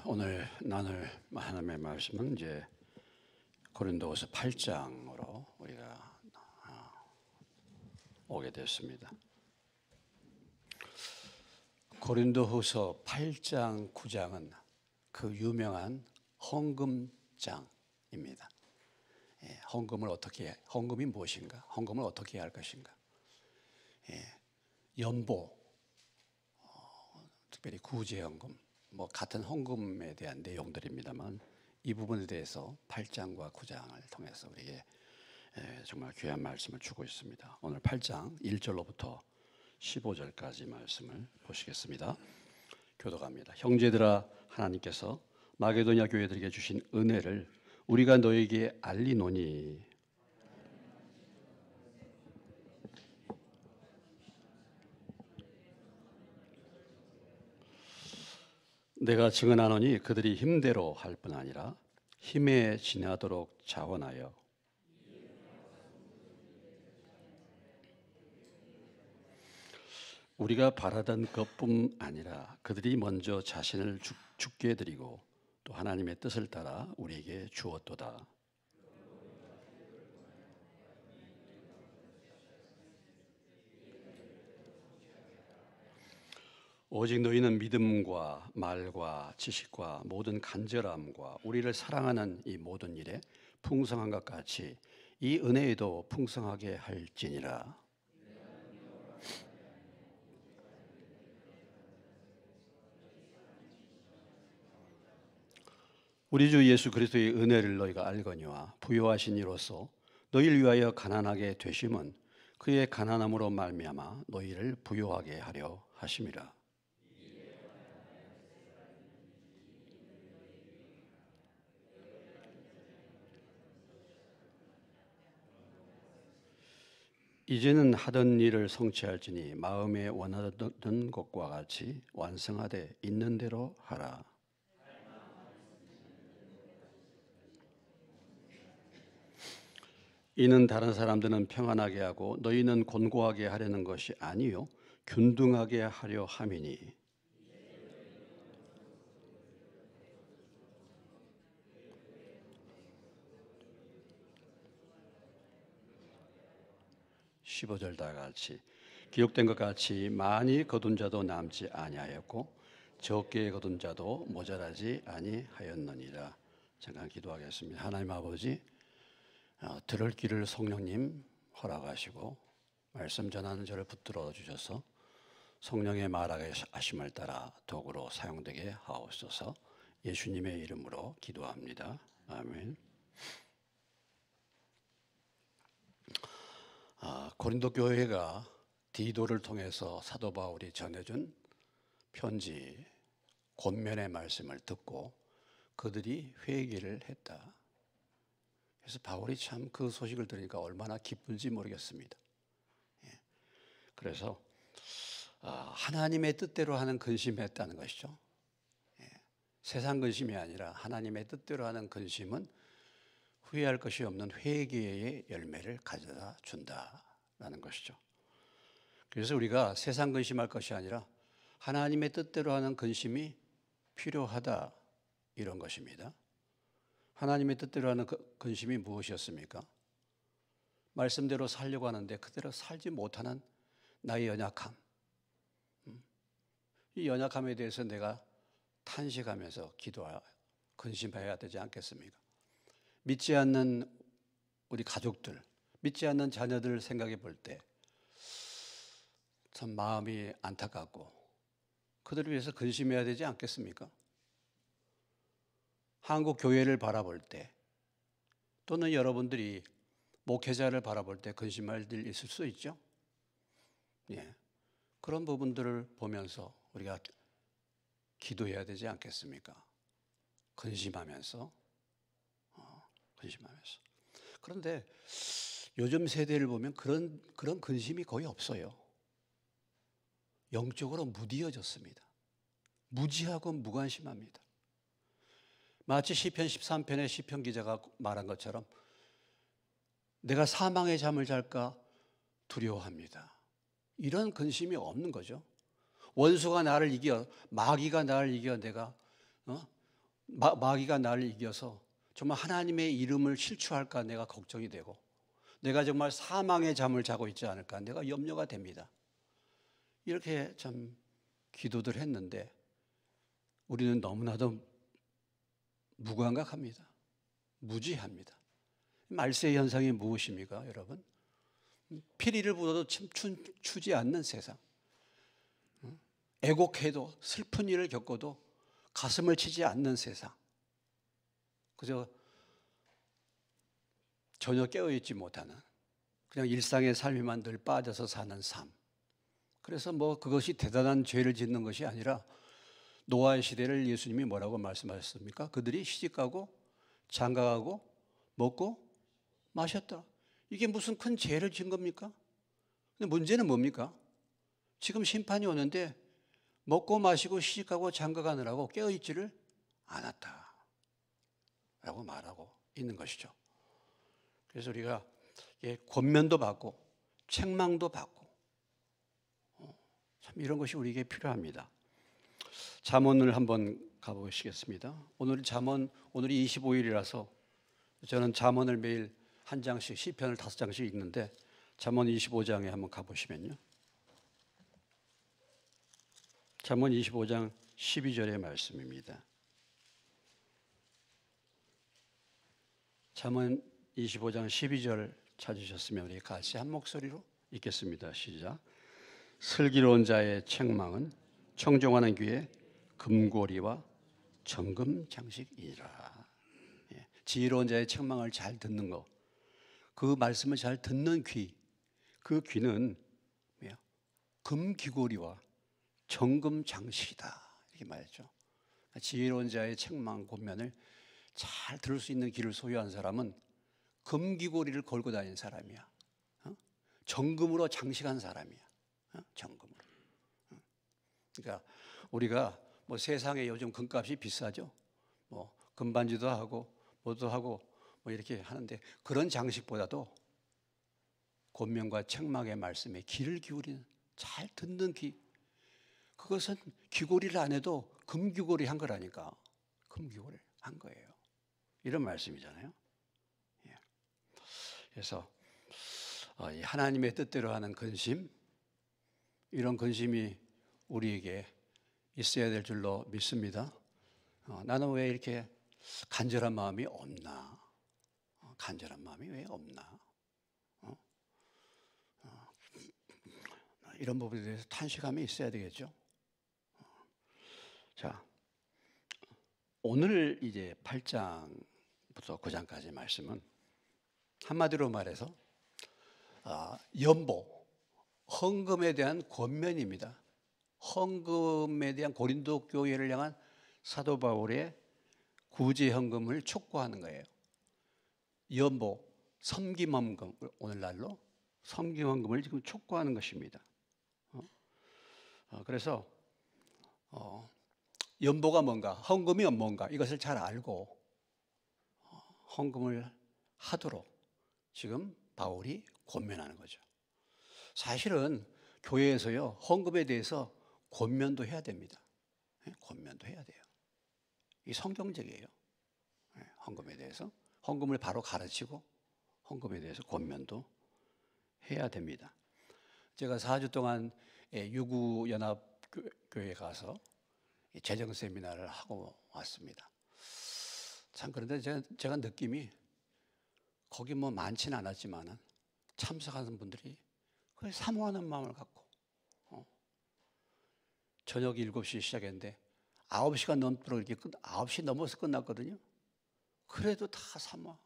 오늘 나눌 하나님의 말씀은 이제 고린도후서 8장으로 우리가 오게 됐습니다. 고린도후서 8장, 9장은 그 유명한 헌금장입니다. 헌금이 무엇인가? 헌금을 어떻게 해야 할 것인가? 연보, 특별히 구제헌금, 같은 헌금에 대한 내용들입니다만 이 부분에 대해서 8장과 9장을 통해서 우리에게 정말 귀한 말씀을 주고 있습니다. 오늘 8장 1절로부터 15절까지 말씀을 보시겠습니다. 교독합니다. 형제들아, 하나님께서 마게도냐 교회들에게 주신 은혜를 우리가 너에게 알리노니 내가 증언하노니 그들이 힘대로 할 뿐 아니라 힘에 지나도록 자원하여 우리가 바라던 것뿐 아니라 그들이 먼저 자신을 죽게 드리고 또 하나님의 뜻을 따라 우리에게 주었도다. 오직 너희는 믿음과 말과 지식과 모든 간절함과 우리를 사랑하는 이 모든 일에 풍성한 것 같이 이 은혜에도 풍성하게 할지니라. 우리 주 예수 그리스도의 은혜를 너희가 알거니와 부요하신 이로써 너희를 위하여 가난하게 되심은 그의 가난함으로 말미암아 너희를 부요하게 하려 하심이라. 이제는 하던 일을 성취할지니 마음에 원하던 것과 같이 완성하되 있는 대로 하라. 이는 다른 사람들은 평안하게 하고 너희는 곤고하게 하려는 것이 아니요 균등하게 하려 함이니 15절 다 같이 기록된 것 같이 많이 거둔 자도 남지 아니하였고 적게 거둔 자도 모자라지 아니하였느니라. 잠깐 기도하겠습니다. 하나님 아버지, 들을 길을 성령님 허락하시고 말씀 전하는 저를 붙들어 주셔서 성령의 말하게 하심을 따라 도구로 사용되게 하옵소서. 예수님의 이름으로 기도합니다. 아멘. 고린도 교회가 디도를 통해서 사도 바울이 전해준 편지 권면의 말씀을 듣고 그들이 회개를 했다. 그래서 바울이 참 그 소식을 들으니까 얼마나 기쁜지 모르겠습니다. 그래서 하나님의 뜻대로 하는 근심했다는 것이죠. 세상 근심이 아니라 하나님의 뜻대로 하는 근심은 후회할 것이 없는 회개의 열매를 가져다 준다라는 것이죠. 그래서 우리가 세상 근심할 것이 아니라 하나님의 뜻대로 하는 근심이 필요하다, 이런 것입니다. 하나님의 뜻대로 하는 근심이 무엇이었습니까? 말씀대로 살려고 하는데 그대로 살지 못하는 나의 연약함. 이 연약함에 대해서 내가 탄식하면서 근심해야 되지 않겠습니까? 믿지 않는 우리 가족들, 믿지 않는 자녀들을 생각해 볼 때 참 마음이 안타깝고 그들을 위해서 근심해야 되지 않겠습니까? 한국 교회를 바라볼 때 또는 여러분들이 목회자를 바라볼 때 근심할 일 있을 수 있죠? 그런 부분들을 보면서 우리가 기도해야 되지 않겠습니까? 근심하면서. 그런데 요즘 세대를 보면 그런 근심이 거의 없어요. 영적으로 무디어졌습니다. 무지하고 무관심합니다. 마치 시편 13편의 시편 기자가 말한 것처럼 내가 사망의 잠을 잘까 두려워합니다. 이런 근심이 없는 거죠. 원수가 나를 이겨, 마귀가 나를 이겨 내가 마귀가 나를 이겨서 정말 하나님의 이름을 실추할까 내가 걱정이 되고, 내가 정말 사망의 잠을 자고 있지 않을까 내가 염려가 됩니다. 이렇게 참 기도들 했는데 우리는 너무나도 무감각합니다. 무지합니다. 말세의 현상이 무엇입니까, 여러분? 피리를 불어도 춤추지 않는 세상, 애곡해도 슬픈 일을 겪어도 가슴을 치지 않는 세상, 그저 전혀 깨어있지 못하는 그냥 일상의 삶에만 늘 빠져서 사는 삶. 그래서 뭐 그것이 대단한 죄를 짓는 것이 아니라 노아의 시대를 예수님이 뭐라고 말씀하셨습니까? 그들이 시집가고 장가가고 먹고 마셨다. 이게 무슨 큰 죄를 지은 겁니까? 근데 문제는 뭡니까? 지금 심판이 오는데 먹고 마시고 시집가고 장가가느라고 깨어있지를 않았다 라고 말하고 있는 것이죠. 그래서 우리가 권면도 받고 책망도 받고 참 이런 것이 우리에게 필요합니다. 잠언을 한번 가보시겠습니다. 오늘이 25일이라서 저는 잠언을 매일 한 장씩, 시편을 5장씩 읽는데 잠언 25장에 한번 가보시면요, 잠언 25장 12절의 말씀입니다. 잠언 25장 12절 찾으셨으면 우리 같이 한 목소리로 읽겠습니다. 시작. 슬기로운 자의 책망은 청종하는 귀에 금고리와 정금 장식이라. 지혜로운 자의 책망을 잘 듣는 것, 그 말씀을 잘 듣는 귀, 그 귀는 금귀고리와 정금 장식이다 이렇게 말했죠. 지혜로운 자의 책망 권면을 잘 들을 수 있는 귀를 소유한 사람은 금귀고리를 걸고 다니는 사람이야. 정금으로 장식한 사람이야. 정금으로. 그러니까 우리가 뭐 세상에 요즘 금값이 비싸죠. 뭐 금반지도 하고 뭐도 하고 뭐 이렇게 하는데 그런 장식보다도 권면과 책망의 말씀에 귀를 기울이는, 잘 듣는 귀, 그것은 귀고리를 안 해도 금귀고리 한 거라니까. 금귀고리 한 거예요. 이런 말씀이잖아요. 그래서 하나님의 뜻대로 하는 근심, 이런 근심이 우리에게 있어야 될 줄로 믿습니다. 나는 왜 이렇게 간절한 마음이 없나? 간절한 마음이 왜 없나? 이런 부분에 대해서 탄식함이 있어야 되겠죠. 자, 오늘 이제 8장부터 9장까지 말씀은 한마디로 말해서 연보, 헌금에 대한 권면입니다. 헌금에 대한 고린도 교회를 향한 사도 바울의 구제 헌금을 촉구하는 거예요. 연보, 섬김헌금, 오늘날로 섬김헌금을 지금 촉구하는 것입니다. 그래서 연보가 뭔가, 헌금이 뭔가 이것을 잘 알고 헌금을 하도록 지금 바울이 권면하는 거죠. 사실은 교회에서요, 헌금에 대해서 권면도 해야 됩니다. 권면도 해야 돼요. 이 성경적이에요. 헌금에 대해서, 헌금을 바로 가르치고 헌금에 대해서 권면도 해야 됩니다. 제가 4주 동안 유구연합교회에 가서 재정 세미나를 하고 왔습니다. 참 그런데 제가 느낌이 거기 뭐 많지는 않았지만 참석하는 분들이 거의 사모하는 마음을 갖고 저녁 7시 시작했는데 9시가 넘도록 이렇게 9시 넘어서 끝났거든요. 그래도 다 사모,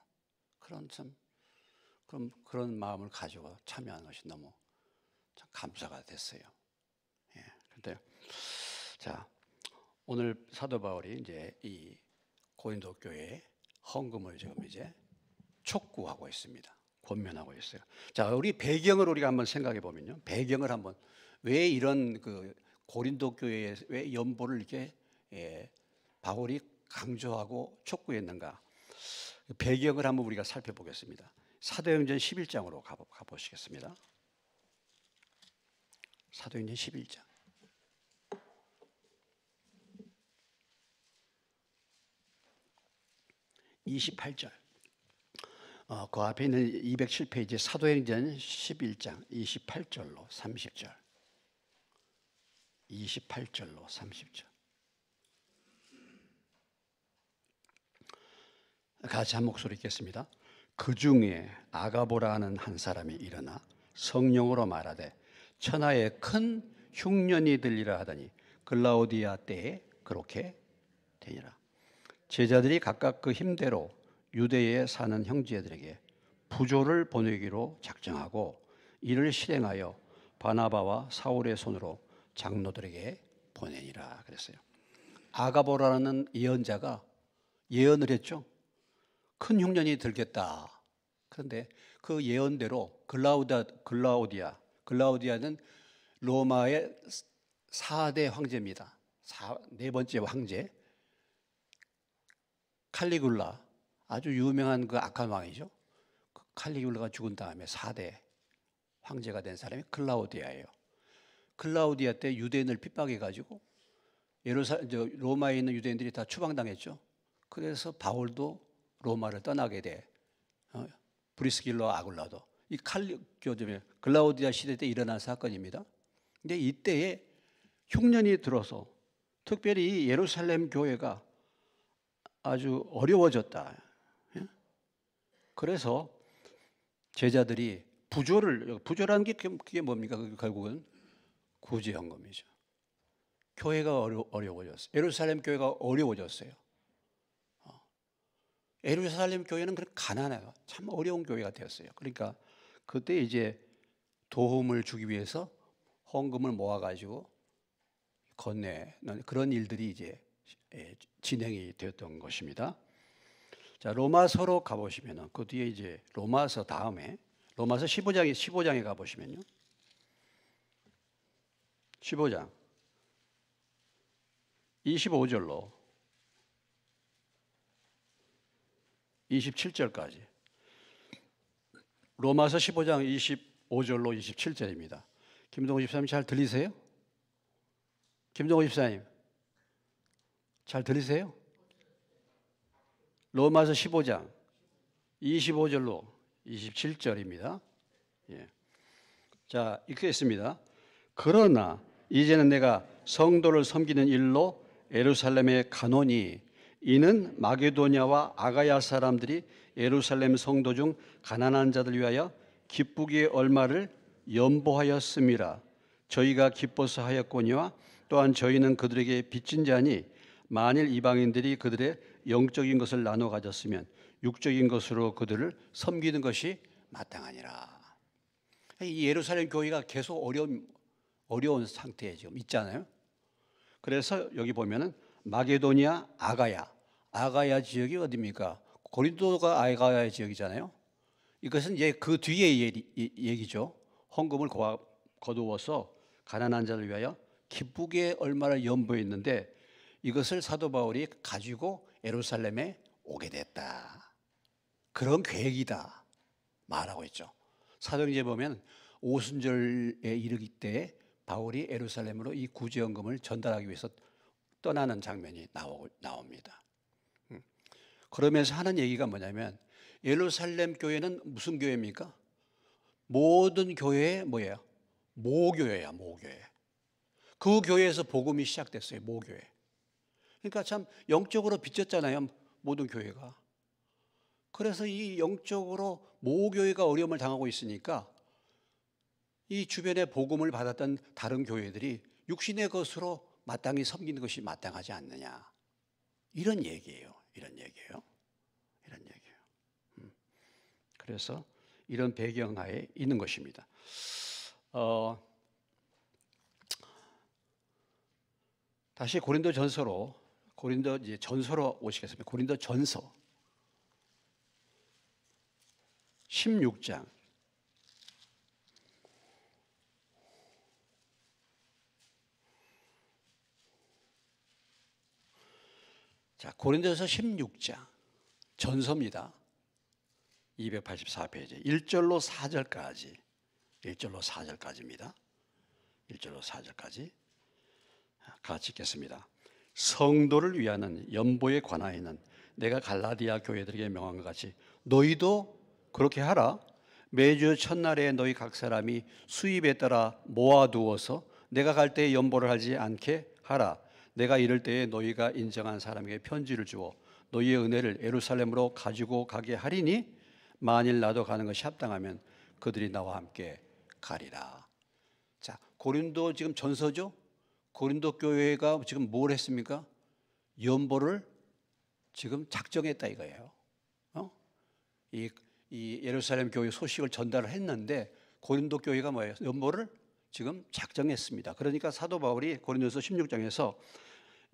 그런 마음을 가지고 참여하는 것이 너무 참 감사가 됐어요. 그런데 자, 오늘 사도 바울이 이제 이 고린도 교회에 헌금을 지금 이제 촉구하고 있습니다. 권면하고 있어요. 자, 우리 배경을 우리가 한번 생각해 보면요. 배경을 한번, 왜 이런 그 고린도 교회에 왜 연보를 이렇게 바울이 강조하고 촉구했는가? 배경을 한번 우리가 살펴보겠습니다. 사도행전 11장으로 가보시겠습니다. 사도행전 11장. 28절. 그 앞에 있는 207페이지 사도행전 11장 28절로 30절. 28절로 30절. 같이 한 목소리 읽겠습니다. 그 중에 아가보라 하는 한 사람이 일어나 성령으로 말하되 천하에 큰 흉년이 들리라 하더니 글라우디아 때에 그렇게 되니라. 제자들이 각각 그 힘대로 유대에 사는 형제들에게 부조를 보내기로 작정하고 이를 실행하여 바나바와 사울의 손으로 장로들에게 보내니라 그랬어요. 아가보라는 예언자가 예언을 했죠. 큰 흉년이 들겠다. 그런데 그 예언대로 글라우디아는 로마의 4대 황제입니다. 네 번째 황제 칼리굴라, 아주 유명한 그 악한 왕이죠. 그 칼리굴라가 죽은 다음에 4대 황제가 된 사람이 글라우디아예요. 글라우디아 때 유대인을 핍박해가지고 로마에 있는 유대인들이 다 추방당했죠. 그래서 바울도 로마를 떠나게 돼. 브리스길라 아굴라도. 이 글라우디아 시대 때 일어난 사건입니다. 근데 이때에 흉년이 들어서 특별히 예루살렘 교회가 아주 어려워졌다. 그래서 제자들이 부조라는 게 그게 뭡니까? 결국은 구제헌금이죠. 교회가 어려워졌어요. 예루살렘 교회가 어려워졌어요. 예루살렘 교회는 그렇게 가난해요. 참 어려운 교회가 되었어요. 그러니까 그때 이제 도움을 주기 위해서 헌금을 모아가지고 건네는 그런 일들이 이제 진행이 되었던 것입니다. 자, 로마서로 가보시면은 그 뒤에 이제 로마서 다음에 로마서 15장에 가보시면요. 15장 25절로 27절까지. 로마서 15장 25절로 27절입니다. 김동호 집사님 잘 들리세요? 김동호 집사님 잘 들리세요? 로마서 15장 25절로 27절입니다. 예. 자, 읽겠습니다. 그러나 이제는 내가 성도를 섬기는 일로 예루살렘에 가노니 이는 마게도냐와 아가야 사람들이 예루살렘 성도 중 가난한 자들 위하여 기쁘기에 얼마를 연보하였음이라. 저희가 기뻐서 하였거니와 또한 저희는 그들에게 빚진 자니 만일 이방인들이 그들의 영적인 것을 나눠 가졌으면 육적인 것으로 그들을 섬기는 것이 마땅하니라. 이 예루살렘 교회가 계속 어려운 상태에 지금 있잖아요. 그래서 여기 보면은 마게도니아 아가야 지역이 어디입니까? 고린도가 아가야 지역이잖아요. 이것은 이제 그 뒤의 얘기죠. 헌금을 거두어서 가난한 자를 위하여 기쁘게 얼마를 연보했는데 이것을 사도 바울이 가지고 예루살렘에 오게 됐다. 그런 계획이다 말하고 있죠. 사도행전에 보면 오순절에 이르기 때 바울이 예루살렘으로 이 구제헌금을 전달하기 위해서 떠나는 장면이 나옵니다. 그러면서 하는 얘기가 뭐냐면 예루살렘 교회는 무슨 교회입니까? 모든 교회의 뭐예요? 모교회야, 모교회. 그 교회에서 복음이 시작됐어요, 모교회. 그러니까 참 영적으로 빚졌잖아요, 모든 교회가. 그래서 이 영적으로 모교회가 어려움을 당하고 있으니까 이 주변에 복음을 받았던 다른 교회들이 육신의 것으로 마땅히 섬기는 것이 마땅하지 않느냐. 이런 얘기예요. 그래서 이런 배경하에 있는 것입니다. 다시 고린도 전서로 오시겠습니다. 고린도 전서 16장. 자, 고린도서 16장 전서입니다. 284페이지 1절로 4절까지입니다. 1절로 4절까지 같이 읽겠습니다. 성도를 위하는 연보에 관하여는 내가 갈라디아 교회들에게 명한 것 같이 너희도 그렇게 하라. 매주 첫날에 너희 각 사람이 수입에 따라 모아두어서 내가 갈 때에 연보를 하지 않게 하라. 내가 이럴 때에 너희가 인정한 사람에게 편지를 주어 너희의 은혜를 예루살렘으로 가지고 가게 하리니 만일 나도 가는 것이 합당하면 그들이 나와 함께 가리라. 자, 고린도 지금 전서죠. 고린도 교회가 지금 뭘 했습니까? 연보를 지금 작정했다 이거예요. 이 예루살렘 교회 소식을 전달을 했는데 고린도 교회가 뭐예요? 연보를 지금 작정했습니다. 그러니까 사도 바울이 고린도서 16장에서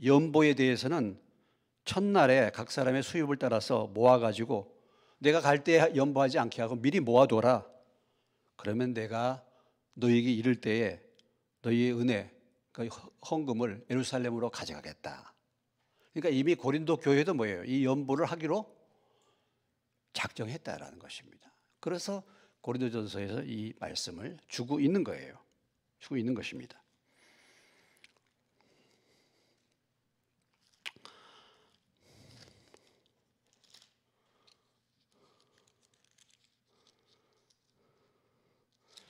연보에 대해서는 첫날에 각 사람의 수입을 따라서 모아가지고 내가 갈 때 연보하지 않게 하고 미리 모아둬라. 그러면 내가 너희에게 이를 때에 너희의 은혜, 그 헌금을 예루살렘으로 가져가겠다. 그러니까 이미 고린도 교회도 뭐예요? 이 연보를 하기로 작정했다라는 것입니다. 그래서 고린도전서에서 이 말씀을 주고 있는 거예요. 주고 있는 것입니다.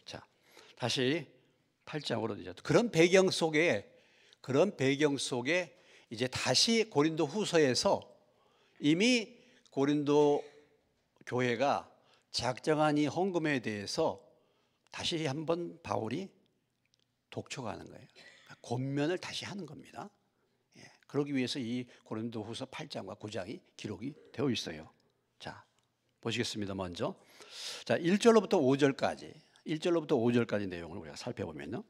자, 다시 8장으로 이제 그런 배경 속에 이제 다시 고린도 후서에서 이미 고린도 교회가 작정한 이 헌금에 대해서 다시 한번 바울이 독촉하는 거예요. 권면을 다시 하는 겁니다. 그러기 위해서 이 고린도후서 8장과 9장이 기록이 되어 있어요. 자, 보시겠습니다. 먼저 자, 1절로부터 5절까지 내용을 우리가 살펴보면요.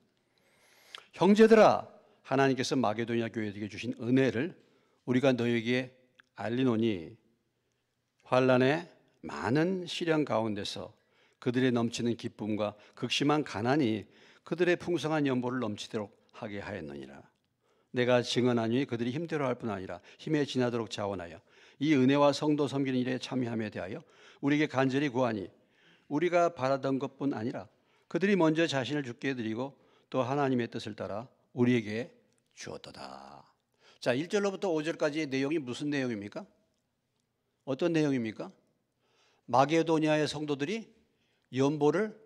형제들아, 하나님께서 마게도냐 교회들에게 주신 은혜를 우리가 너에게 알리노니 환난의 많은 시련 가운데서 그들의 넘치는 기쁨과 극심한 가난이 그들의 풍성한 연보를 넘치도록 하게 하였느니라. 내가 증언하니 그들이 힘들어할 뿐 아니라 힘에 지나도록 자원하여 이 은혜와 성도 섬기는 일에 참여함에 대하여 우리에게 간절히 구하니 우리가 바라던 것뿐 아니라 그들이 먼저 자신을 주께 드리고 또 하나님의 뜻을 따라 우리에게 주었도다. 자, 1절로부터 5절까지의 내용이 무슨 내용입니까? 어떤 내용입니까? 마게도니아의 성도들이 연보를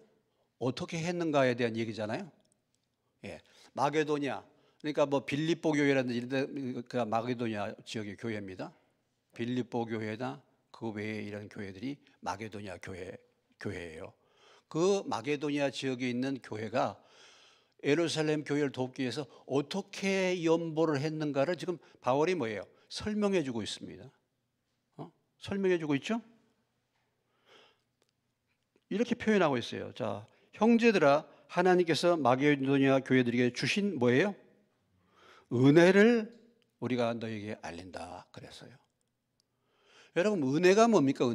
어떻게 했는가에 대한 얘기잖아요. 마게도니아, 그러니까 뭐 빌립보 교회라든지 이런 그 마게도니아 지역의 교회입니다. 빌립보 교회나 그 외에 이런 교회들이 마게도니아 교회예요. 그 마게도니아 지역에 있는 교회가 예루살렘 교회를 돕기 위해서 어떻게 연보를 했는가를 지금 바울이 뭐예요? 설명해 주고 있습니다. 설명해 주고 있죠? 이렇게 표현하고 있어요. 자, 형제들아, 하나님께서 마게도니아 교회들에게 주신 뭐예요? 은혜를 우리가 너에게 알린다 그랬어요. 여러분, 은혜가 뭡니까?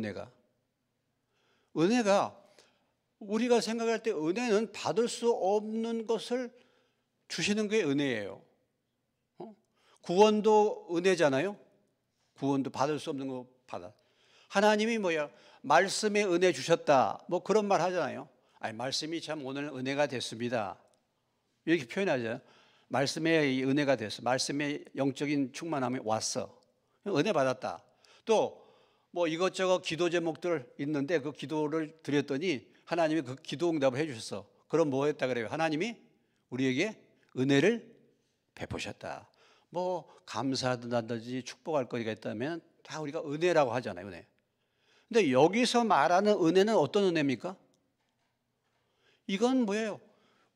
은혜가 우리가 생각할 때 은혜는 받을 수 없는 것을 주시는 게 은혜예요. 구원도 은혜잖아요. 구원도 받을 수 없는 거 받아. 하나님이 뭐야? 말씀의 은혜 주셨다. 뭐 그런 말 하잖아요. 아니, 말씀이 참 오늘 은혜가 됐습니다. 이렇게 표현하잖아요. 말씀의 은혜가 됐어. 말씀의 영적인 충만함이 왔어. 은혜 받았다. 또 뭐 이것저것 기도 제목들 있는데 그 기도를 드렸더니 하나님이 그 기도 응답을 해 주셨어. 그럼 뭐 했다 그래요? 하나님이 우리에게 은혜를 베푸셨다. 뭐 감사하든지 축복할 거리가 있다면 다 우리가 은혜라고 하잖아요. 은혜. 근데 여기서 말하는 은혜는 어떤 은혜입니까? 이건 뭐예요?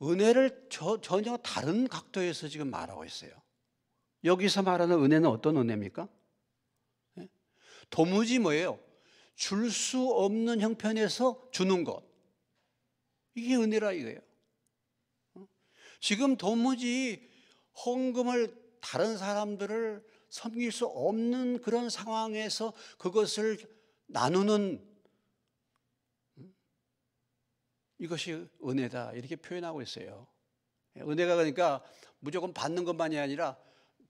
은혜를 전혀 다른 각도에서 지금 말하고 있어요. 여기서 말하는 은혜는 어떤 은혜입니까? 도무지 뭐예요? 줄 수 없는 형편에서 주는 것. 이게 은혜라 이거예요. 지금 도무지 헌금을 다른 사람들을 섬길 수 없는 그런 상황에서 그것을 나누는 이것이 은혜다 이렇게 표현하고 있어요. 은혜가 그러니까 무조건 받는 것만이 아니라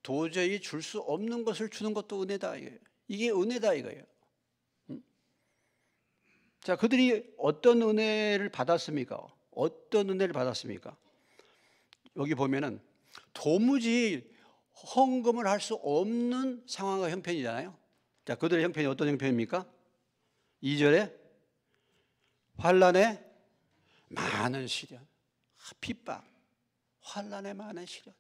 도저히 줄 수 없는 것을 주는 것도 은혜다 이거예요. 이게 은혜다 이거예요. 자, 그들이 어떤 은혜를 받았습니까? 어떤 은혜를 받았습니까? 여기 보면은 도무지 헌금을 할 수 없는 상황과 형편이잖아요. 자, 그들의 형편이 어떤 형편입니까? 2절에 환난에 많은 시련, 핍박, 환난에 많은 시련.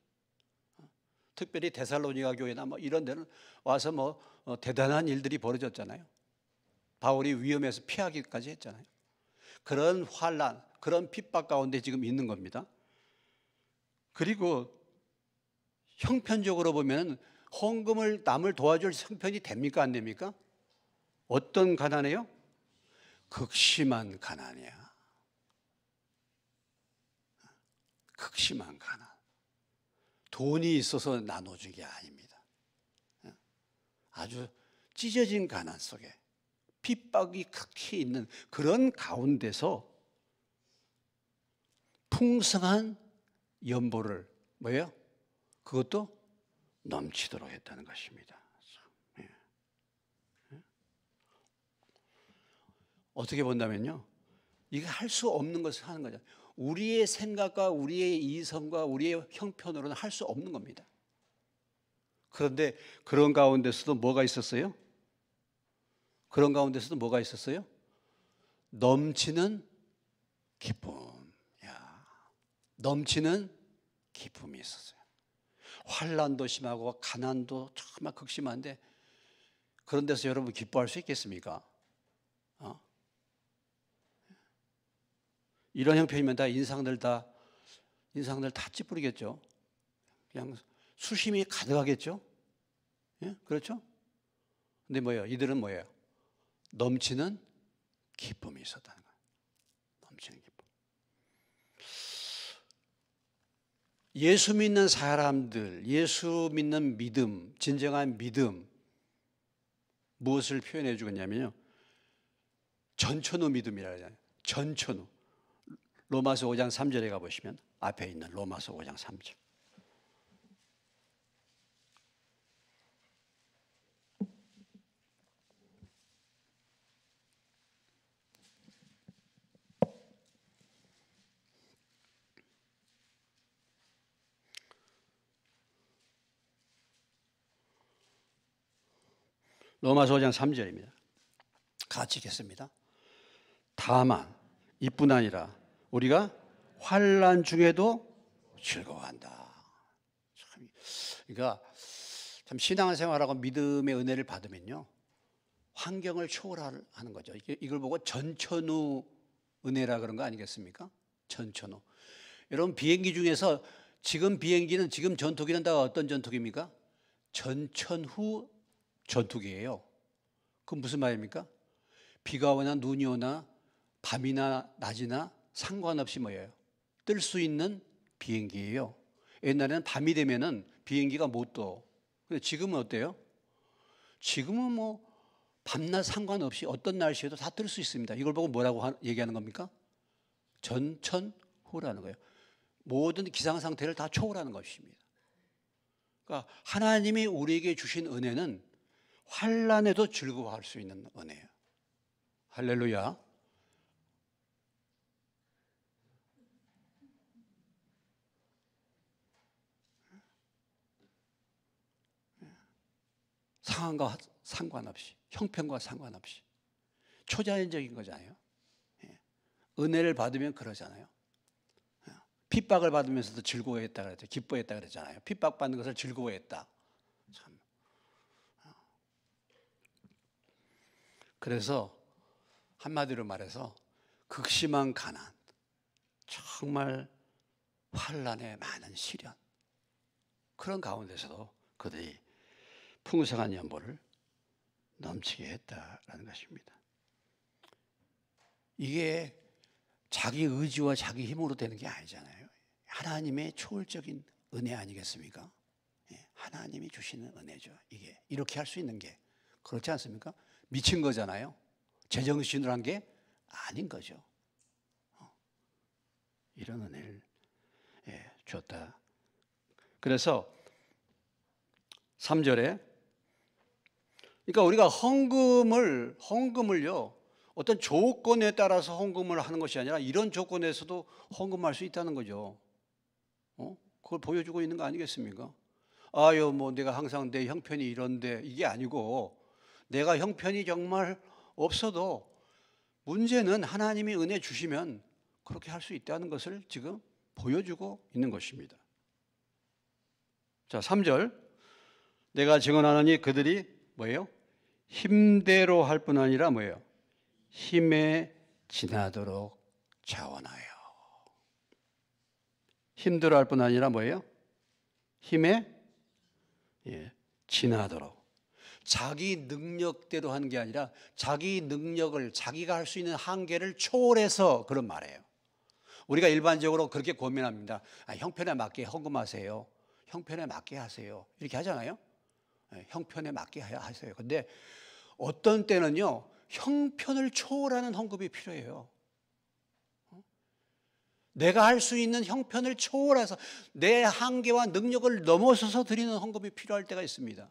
특별히 데살로니가 교회나 뭐 이런 데는 와서 뭐 대단한 일들이 벌어졌잖아요. 바울이 위험해서 피하기까지 했잖아요. 그런 환난, 그런 핍박 가운데 지금 있는 겁니다. 그리고 형편적으로 보면 헌금을 남을 도와줄 형편이 됩니까? 안 됩니까? 어떤 가난이에요? 극심한 가난이야. 극심한 가난. 돈이 있어서 나눠준 게 아닙니다. 아주 찢어진 가난 속에 핍박이 극히 있는 그런 가운데서 풍성한 연보를 뭐예요? 그것도 넘치도록 했다는 것입니다. 어떻게 본다면요, 이게 할 수 없는 것을 하는 거죠. 우리의 생각과 우리의 이성과 우리의 형편으로는 할 수 없는 겁니다. 그런데 그런 가운데서도 뭐가 있었어요? 그런 가운데서도 뭐가 있었어요? 넘치는 기쁨. 넘치는 기쁨이 있었어요. 환난도 심하고 가난도 정말 극심한데 그런 데서 여러분 기뻐할 수 있겠습니까? 이런 형편이면 인상들 다 찌푸리겠죠. 그냥 수심이 가득하겠죠. 예? 그렇죠? 근데 뭐예요? 이들은 뭐예요? 넘치는 기쁨이 있었다는 거예요. 넘치는 기쁨. 예수 믿는 사람들, 예수 믿는 믿음, 진정한 믿음, 무엇을 표현해 주겠냐면요, 전천후 믿음이라 하잖아요. 전천후. 로마서 5장 3절에 가보시면 앞에 있는 로마서 5장 3절. 로마서 5장 3절입니다. 같이 읽겠습니다. 다만 이뿐 아니라 우리가 환난 중에도 즐거워한다. 그러니까 참 신앙생활하고 믿음의 은혜를 받으면요, 환경을 초월하는 거죠. 이걸 보고 전천후 은혜라 그런 거 아니겠습니까? 전천후. 여러분 비행기 중에서 지금 비행기는 지금 전투기는 다 어떤 전투기입니까? 전천후 전투기예요. 그건 무슨 말입니까? 비가 오나 눈이 오나 밤이나 낮이나 상관없이 뭐예요? 뜰 수 있는 비행기예요. 옛날에는 밤이 되면은 비행기가 못 떠. 근데 지금은 어때요? 지금은 뭐 밤낮 상관없이 어떤 날씨에도 다 뜰 수 있습니다. 이걸 보고 뭐라고 얘기하는 겁니까? 전천후라는 거예요. 모든 기상 상태를 다 초월하는 것입니다. 그러니까 하나님이 우리에게 주신 은혜는 환난에도 즐거워할 수 있는 은혜예요. 할렐루야. 상황과 상관없이, 형편과 상관없이 초자연적인 거잖아요. 은혜를 받으면 그러잖아요. 핍박을 받으면서도 즐거워했다 그랬죠. 기뻐했다 그랬잖아요. 핍박받는 것을 즐거워했다. 참. 그래서 한마디로 말해서 극심한 가난, 정말 환난에 많은 시련, 그런 가운데서도 그들이 풍성한 연보를 넘치게 했다라는 것입니다. 이게 자기 의지와 자기 힘으로 되는 게 아니잖아요. 하나님의 초월적인 은혜 아니겠습니까? 하나님이 주시는 은혜죠. 이게 이렇게 할 수 있는 게, 그렇지 않습니까? 미친 거잖아요. 제정신으로 한 게 아닌 거죠. 이런 은혜를 줬다. 그래서 3절에, 그러니까 우리가 헌금을요, 어떤 조건에 따라서 헌금을 하는 것이 아니라 이런 조건에서도 헌금할 수 있다는 거죠. 그걸 보여주고 있는 거 아니겠습니까? 아유, 뭐 내가 항상 내 형편이 이런데, 이게 아니고 내가 형편이 정말 없어도 문제는 하나님이 은혜 주시면 그렇게 할 수 있다는 것을 지금 보여주고 있는 것입니다. 자, 3절. 내가 증언하노니 그들이 뭐예요? 힘대로 할 뿐 아니라 뭐예요? 힘에 지나도록 자원하여. 힘대로 할 뿐 아니라 뭐예요? 힘에 지나도록. 자기 능력대로 하는 게 아니라 자기 능력을, 자기가 할 수 있는 한계를 초월해서 그런 말이에요. 우리가 일반적으로 그렇게 고민합니다. 형편에 맞게 헌금하세요. 형편에 맞게 하세요. 이렇게 하잖아요. 형편에 맞게 하세요. 근데 어떤 때는요, 형편을 초월하는 헌금이 필요해요. 내가 할 수 있는 형편을 초월해서 내 한계와 능력을 넘어서서 드리는 헌금이 필요할 때가 있습니다.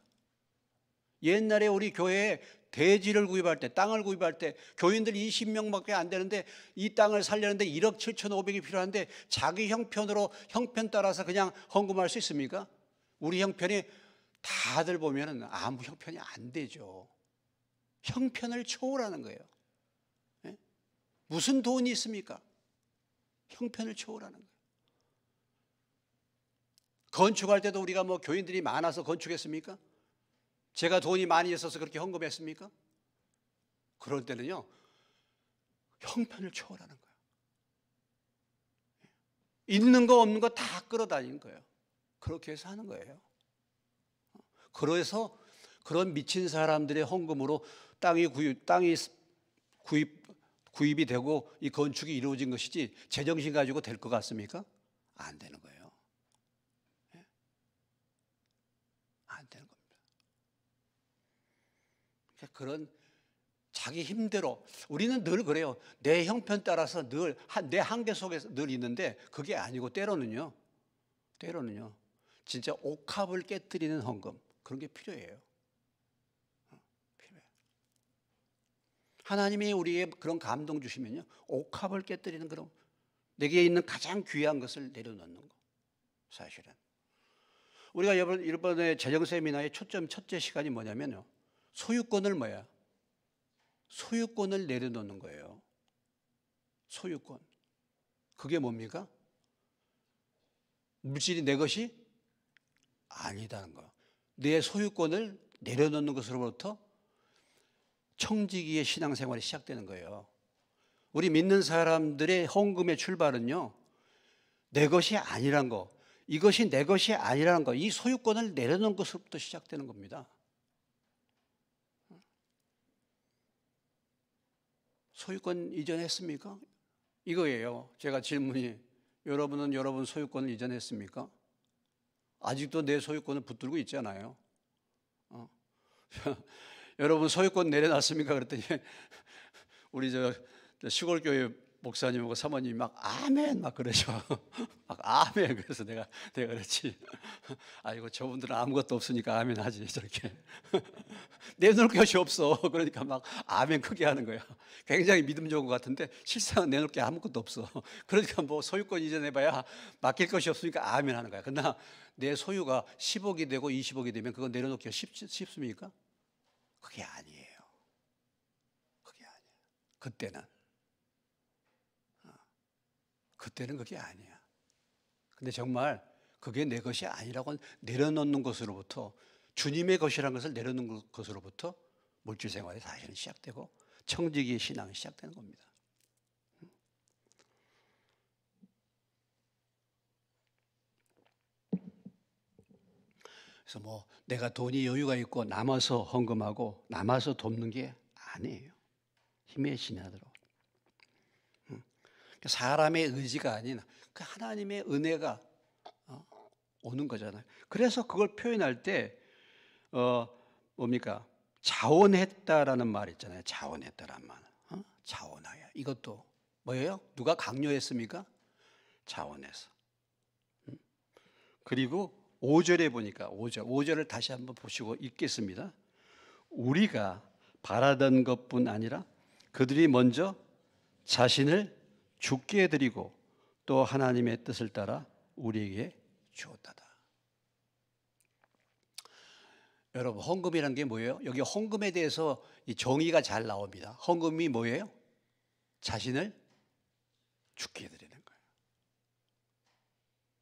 옛날에 우리 교회에 대지를 구입할 때, 땅을 구입할 때 교인들 20명밖에 안 되는데 이 땅을 살려는데 1억 7,500이 필요한데 자기 형편으로 형편 따라서 그냥 헌금할 수 있습니까? 우리 형편이 다들 보면은 아무 형편이 안 되죠. 형편을 초월하는 거예요. 네? 무슨 돈이 있습니까? 형편을 초월하는 거예요. 건축할 때도 우리가 뭐 교인들이 많아서 건축했습니까? 제가 돈이 많이 있어서 그렇게 헌금했습니까? 그럴 때는요, 형편을 초월하는 거예요. 있는 거 없는 거 다 끌어다니는 거예요. 그렇게 해서 하는 거예요. 그래서 그런 미친 사람들의 헌금으로 땅이 구입이 되고 이 건축이 이루어진 것이지 제정신 가지고 될 것 같습니까? 안 되는 거예요. 안 되는 겁니다. 그러니까 그런 자기 힘대로 우리는 늘 그래요. 내 형편 따라서 늘 내 한계 속에서 늘 있는데 그게 아니고 때로는요 진짜 옥합을 깨뜨리는 헌금, 그런 게 필요해요. 필요해요. 하나님이 우리에게 그런 감동 주시면요, 옥합을 깨뜨리는 그런, 내게 있는 가장 귀한 것을 내려놓는 거. 사실은 우리가 이번에 재정 세미나의 첫째 시간이 뭐냐면요, 소유권을 소유권을 내려놓는 거예요. 소유권. 그게 뭡니까? 물질이 내 것이 아니다는 거예요. 내 소유권을 내려놓는 것으로부터 청지기의 신앙생활이 시작되는 거예요. 우리 믿는 사람들의 헌금의 출발은요, 내 것이 아니란 거, 이것이 내 것이 아니라는 거, 이 소유권을 내려놓는 것으로부터 시작되는 겁니다. 소유권 이전했습니까? 이거예요. 제가 질문이, 여러분은 여러분 소유권을 이전했습니까? 아직도 내 소유권을 붙들고 있잖아요. 여러분 소유권 내려놨습니까? 그랬더니 우리 시골교회 목사님하고 사모님이 막 아멘 막 그러죠. 막 아멘. 그래서 내가 그랬지. 아이고 저분들은 아무것도 없으니까 아멘 하지 저렇게. 내놓을 것이 없어. 그러니까 막 아멘 크게 하는 거야. 굉장히 믿음 좋은 것 같은데 실상은 내놓을 게 아무것도 없어. 그러니까 뭐 소유권 이전해봐야 맡길 것이 없으니까 아멘 하는 거야. 그러나 내 소유가 10억이 되고 20억이 되면 그거 내려놓기가 쉽습니까? 그게 아니에요. 그게 아니에요. 그때는 그게 아니야. 근데 정말 그게 내 것이 아니라고 내려놓는 것으로부터, 주님의 것이라는 것을 내려놓는 것으로부터 물질 생활이 사실은 시작되고 청지기의 신앙이 시작되는 겁니다. 그래서 뭐 내가 돈이 여유가 있고 남아서 헌금하고 남아서 돕는 게 아니에요. 힘에 지나도록. 사람의 의지가 아닌 그 하나님의 은혜가 오는 거잖아요. 그래서 그걸 표현할 때 뭡니까? 자원했다라는 말 있잖아요. 자원했다라는 말. 자원하여. 이것도 뭐예요? 누가 강요했습니까? 자원해서. 그리고 5절에 보니까 5절을 다시 한번 보시고 읽겠습니다. 우리가 바라던 것뿐 아니라 그들이 먼저 자신을 죽게 드리고 또 하나님의 뜻을 따라 우리에게 주었다다. 여러분, 헌금이라는 게 뭐예요? 여기 헌금에 대해서 이 정의가 잘 나옵니다. 헌금이 뭐예요? 자신을 죽게 드리는 거예요.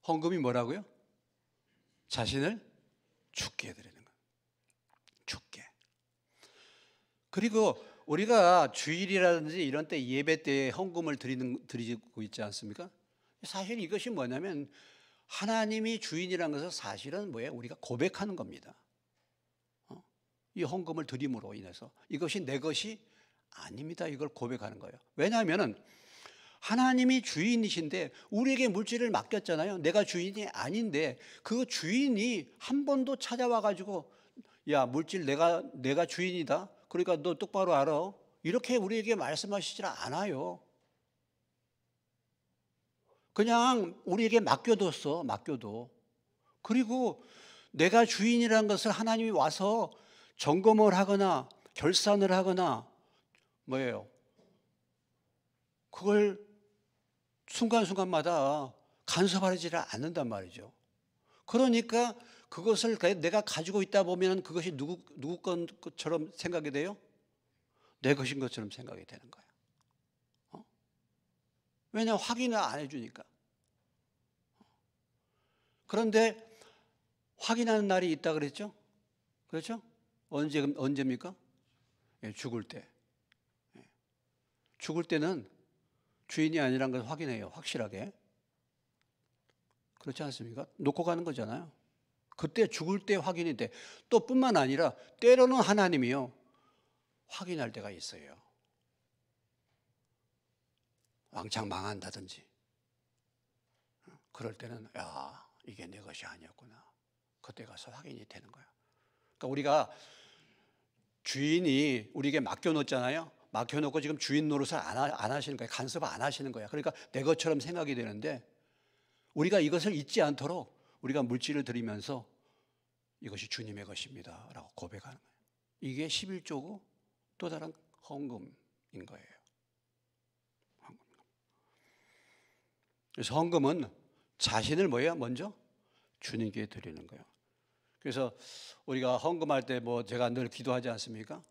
헌금이 뭐라고요? 자신을 죽게 드리는 거예요. 죽게. 그리고 우리가 주일이라든지 이런 때, 예배 때 헌금을 드리고 있지 않습니까? 사실 이것이 뭐냐면 하나님이 주인이라는 것은 사실은 뭐예요? 우리가 고백하는 겁니다. 이 헌금을 드림으로 인해서 이것이 내 것이 아닙니다. 이걸 고백하는 거예요. 왜냐하면 하나님이 주인이신데 우리에게 물질을 맡겼잖아요. 내가 주인이 아닌데 그 주인이 한 번도 찾아와 가지고 야, 물질 내가 주인이다. 그러니까 너 똑바로 알아. 이렇게 우리에게 말씀하시질 않아요. 그냥 우리에게 맡겨뒀어. 맡겨둬. 그리고 내가 주인이라는 것을 하나님이 와서 점검을 하거나 결산을 하거나 뭐예요? 그걸 순간순간마다 간섭하지를 않는단 말이죠. 그러니까 그것을 내가 가지고 있다 보면 그것이 누구 것처럼 생각이 돼요? 내 것인 것처럼 생각이 되는 거예요. 왜냐하면 확인을 안 해주니까. 그런데 확인하는 날이 있다 그랬죠? 그렇죠? 언제입니까? 죽을 때. 죽을 때는 주인이 아니라는 걸 확인해요. 확실하게. 그렇지 않습니까? 놓고 가는 거잖아요. 그때 죽을 때 확인이 돼. 또 뿐만 아니라 때로는 하나님이요, 확인할 때가 있어요. 왕창 망한다든지. 그럴 때는 야, 이게 내 것이 아니었구나. 그때 가서 확인이 되는 거예요. 그러니까 우리가 주인이 우리에게 맡겨놓잖아요. 맡겨놓고 지금 주인 노릇을 안 하시는 거예요. 간섭 안 하시는 거예요. 그러니까 내 것처럼 생각이 되는데 우리가 이것을 잊지 않도록 우리가 물질을 드리면서 이것이 주님의 것입니다 라고 고백하는 거예요. 이게 11조고 또 다른 헌금인 거예요. 그래서 헌금은 자신을 뭐예요? 먼저 주님께 드리는 거예요. 그래서 우리가 헌금할 때 제가 늘 기도하지 않습니까?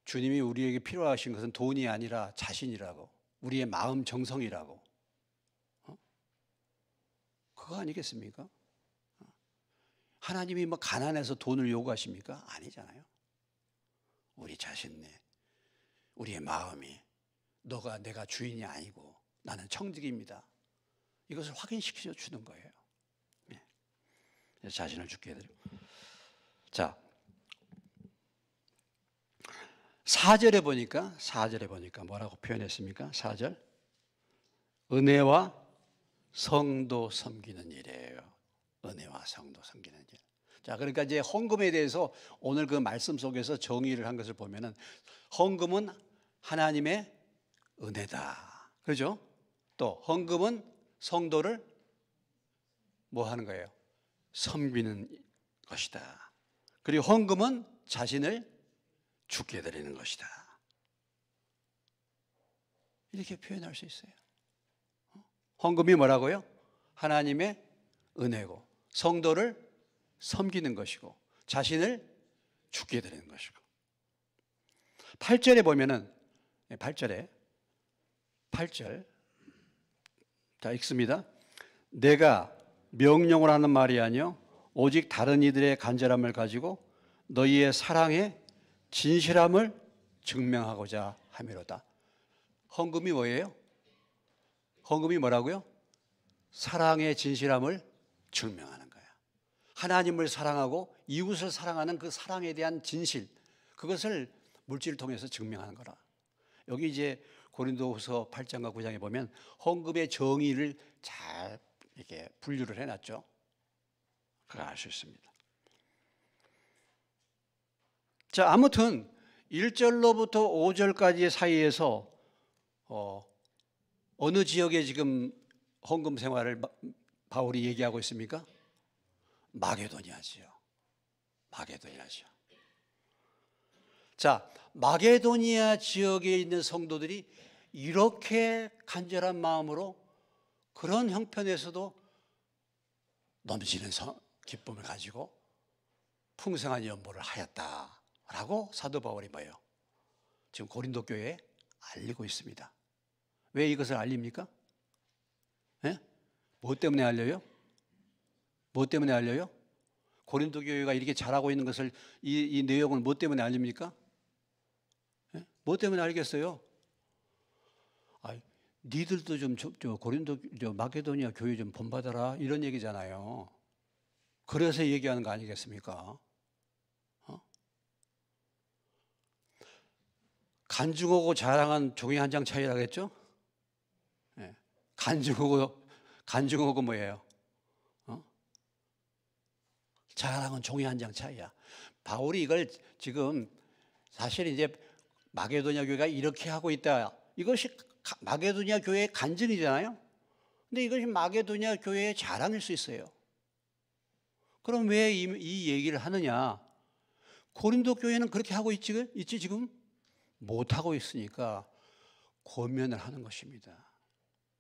주님이 우리에게 필요하신 것은 돈이 아니라 자신이라고, 우리의 마음 정성이라고. 그거 아니겠습니까? 하나님이 가난해서 돈을 요구하십니까? 아니잖아요. 우리 자신네, 우리의 마음이 내가 주인이 아니고 나는 청직입니다. 이것을 확인시켜 주는 거예요. 자신을 죽게 해드리고. 자, 4절에 보니까 뭐라고 표현했습니까? 4절. 은혜와 성도 섬기는 일이에요. 은혜와 성도 섬기는 일. 자, 그러니까 이제 헌금에 대해서 오늘 그 말씀 속에서 정의를 한 것을 보면은 헌금은 하나님의 은혜다. 그렇죠? 또 헌금은 성도를 뭐 하는 거예요? 섬기는 것이다. 그리고 헌금은 자신을 죽게 드리는 것이다. 이렇게 표현할 수 있어요. 헌금이 뭐라고요? 하나님의 은혜고 성도를 섬기는 것이고 자신을 죽게 드리는 것이고. 8절에 보면은 8절 자, 읽습니다. 내가 명령을 하는 말이 아니요 오직 다른 이들의 간절함을 가지고 너희의 사랑의 진실함을 증명하고자 함이로다. 헌금이 뭐예요? 헌금이 뭐라고요? 사랑의 진실함을 증명하는 거야. 하나님을 사랑하고 이웃을 사랑하는 그 사랑에 대한 진실, 그것을 물질을 통해서 증명하는 거라. 여기 이제 고린도후서 8장과 9장에 보면 헌금의 정의를 잘 이렇게 분류를 해놨죠. 그걸 알 수 있습니다. 자, 아무튼 1절로부터 5절까지 사이에서 어느 지역에 지금 헌금 생활을 바울이 얘기하고 있습니까? 마게도니아지요. 자, 마게도니아 지역에 있는 성도들이 이렇게 간절한 마음으로 그런 형편에서도 넘치는 기쁨을 가지고 풍성한 연보를 하였다라고 사도 바울이 뭐예요? 지금 고린도 교회에 알리고 있습니다. 왜 이것을 알립니까? 예? 뭐 때문에 알려요? 뭐 때문에 알려요? 고린도 교회가 이렇게 잘하고 있는 것을 이 내용을 뭐 때문에 알립니까? 예? 뭐 때문에 알겠어요? 니들도 좀 고린도 마게도니아 교회 좀 본받아라 이런 얘기잖아요. 그래서 얘기하는 거 아니겠습니까? 간증하고 자랑한 종이 한 장 차이라고 했죠? 네. 간증하고 뭐예요? 자랑은 종이 한 장 차이야. 바울이 이걸 지금 사실 이제 마게도냐 교회가 이렇게 하고 있다. 이것이 마게도냐 교회의 간증이잖아요. 근데 이것이 마게도냐 교회의 자랑일 수 있어요. 그럼 왜 이 얘기를 하느냐? 고린도 교회는 그렇게 하고 있지 지금? 못하고 있으니까 권면을 하는 것입니다.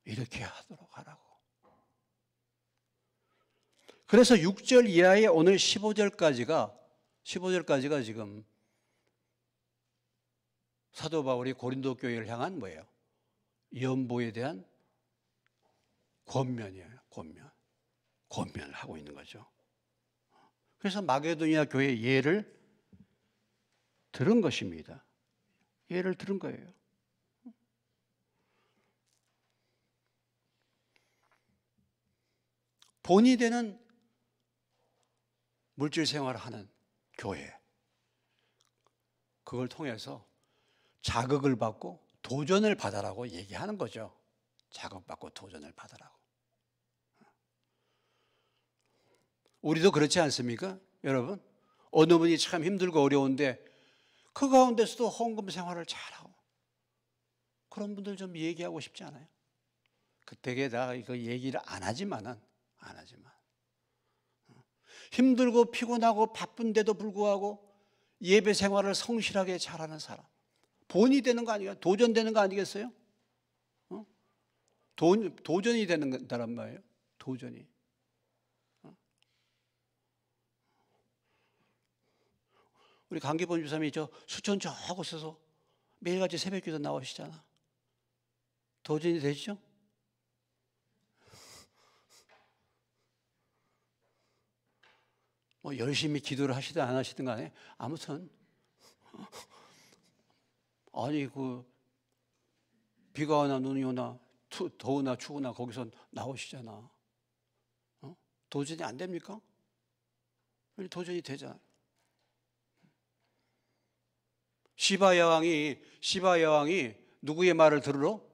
이렇게 하도록 하라고. 그래서 6절 이하의 오늘 15절까지가 지금 사도 바울이 고린도 교회를 향한 뭐예요? 연보에 대한 권면이에요. 권면을 하고 있는 거죠. 그래서 마게도니아 교회의 예를 들은 것입니다. 예를 들은 거예요. 본이 되는 물질 생활을 하는 교회, 그걸 통해서 자극을 받고 도전을 받아라고 얘기하는 거죠. 자극받고 도전을 받아라고. 우리도 그렇지 않습니까? 여러분, 어느 분이 참 힘들고 어려운데 그 가운데서도 헌금 생활을 잘하고 그런 분들 좀 얘기하고 싶지 않아요? 되게 다 이거 얘기를 안 하지만 힘들고 피곤하고 바쁜데도 불구하고 예배 생활을 성실하게 잘하는 사람, 본이 되는 거 아니에요? 도전되는 거 아니겠어요? 도전이 되는 거란 말이에요. 도전이. 우리 강기범 주사님이 저 수천 저 하고 있어서 매일같이 새벽기도 나오시잖아. 도전이 되시죠? 뭐 열심히 기도를 하시든 안 하시든 간에 아무튼 아니 비가 오나 눈이 오나 더우나 추우나 거기서 나오시잖아. 도전이 안 됩니까? 도전이 되잖아요. 시바 여왕이 누구의 말을 들으러?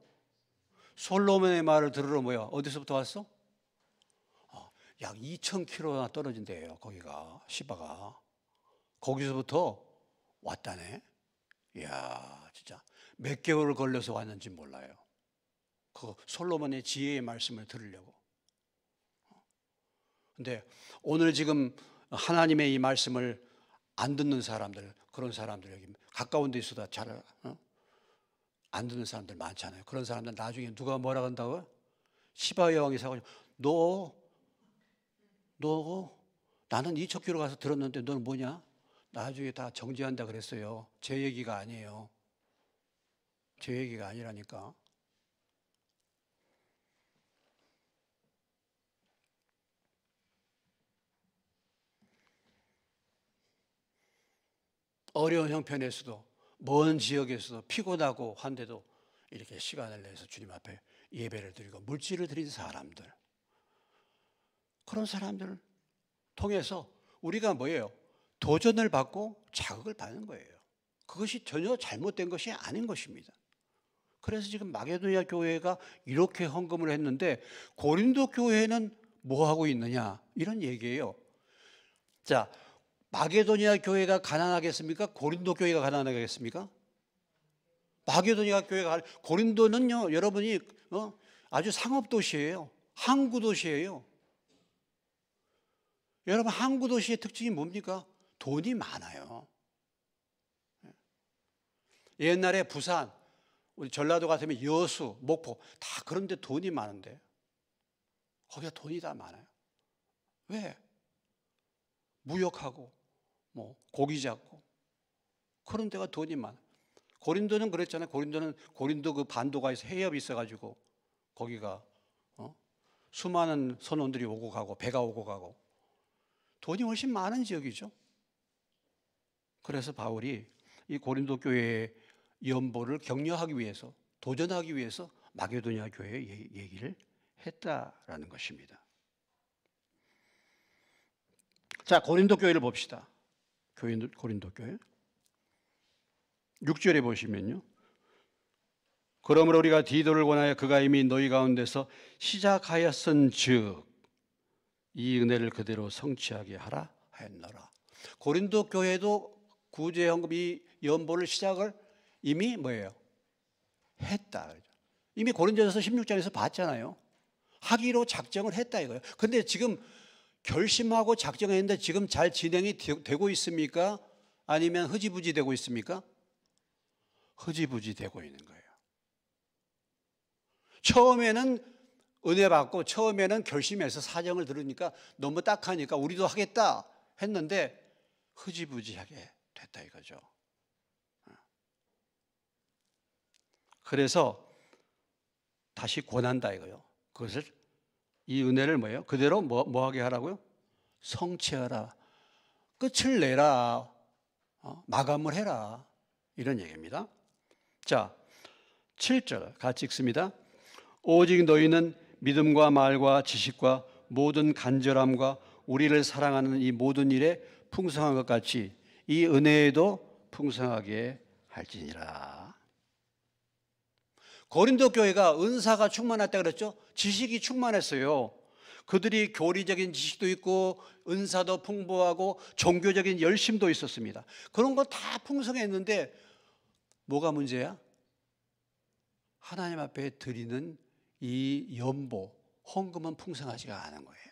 솔로몬의 말을 들으러 어디서부터 왔어? 약 2,000km나 떨어진 데예요. 거기가 시바가. 거기서부터 왔다네. 이야, 진짜 몇 개월을 걸려서 왔는지 몰라요. 그 솔로몬의 지혜의 말씀을 들으려고. 근데 오늘 지금 하나님의 이 말씀을 안 듣는 사람들, 그런 사람들 여기 가까운 데 있어도 잘 안 듣는 사람들 많잖아요. 그런 사람들 나중에 누가 뭐라 한다고요? 시바 여왕이 사가지고 너 나는 2,000km 가서 들었는데 너는 뭐냐? 나중에 다 정지한다 그랬어요. 제 얘기가 아니에요. 제 얘기가 아니라니까. 어려운 형편에서도 먼 지역에서도 피곤하고 한데도 이렇게 시간을 내서 주님 앞에 예배를 드리고 물질을 드린 사람들, 그런 사람들을 통해서 우리가 뭐예요? 도전을 받고 자극을 받는 거예요. 그것이 전혀 잘못된 것이 아닌 것입니다. 그래서 지금 마게도니아 교회가 이렇게 헌금을 했는데 고린도 교회는 뭐 하고 있느냐 이런 얘기예요. 자, 마게도니아 교회가 가난하겠습니까? 고린도 교회가 가난하겠습니까? 마게도니아 교회가 고린도는요, 여러분이 아주 상업 도시예요. 항구 도시예요. 여러분, 항구 도시의 특징이 뭡니까? 돈이 많아요. 옛날에 부산, 우리 전라도 같으면 여수, 목포 다 그런데 돈이 많은데 거기가 돈이 다 많아요. 왜? 무역하고 뭐 고기 잡고 그런 데가 돈이 많아. 고린도는 그랬잖아요. 고린도 그 반도가 해협이 있어가지고 거기가 수많은 선원들이 오고 가고 배가 오고 가고 돈이 훨씬 많은 지역이죠. 그래서 바울이 이 고린도 교회의 연보를 격려하기 위해서, 도전하기 위해서 마게도냐 교회에 얘기를 했다라는 것입니다. 자, 고린도 교회를 봅시다. 고린도 교회 6절에 보시면요, 그러므로 우리가 디도를 원하여 그가 이미 너희 가운데서 시작하였은즉 이 은혜를 그대로 성취하게 하라 하였노라. 고린도 교회도 구제헌금 이 연보를 시작을 이미 뭐예요? 했다. 이미 고린도전서 16장에서 봤잖아요. 하기로 작정을 했다 이거예요. 근데 지금 결심하고 작정했는데 지금 잘 진행이 되고 있습니까? 아니면 흐지부지 되고 있습니까? 흐지부지 되고 있는 거예요. 처음에는 은혜 받고 처음에는 결심해서 사정을 들으니까 너무 딱하니까 우리도 하겠다 했는데 흐지부지하게 됐다 이거죠. 그래서 다시 권한다 이거요. 그것을 이 은혜를 뭐예요? 그대로 뭐 하게 하라고요? 성취하라. 끝을 내라. 마감을 해라. 이런 얘기입니다. 자, 7절 같이 읽습니다. 오직 너희는 믿음과 말과 지식과 모든 간절함과 우리를 사랑하는 이 모든 일에 풍성한 것 같이 이 은혜에도 풍성하게 할지니라. 고린도 교회가 은사가 충만했다 그랬죠? 지식이 충만했어요. 그들이 교리적인 지식도 있고 은사도 풍부하고 종교적인 열심도 있었습니다. 그런 거 다 풍성했는데 뭐가 문제야? 하나님 앞에 드리는 이 연보, 헌금은 풍성하지가 않은 거예요.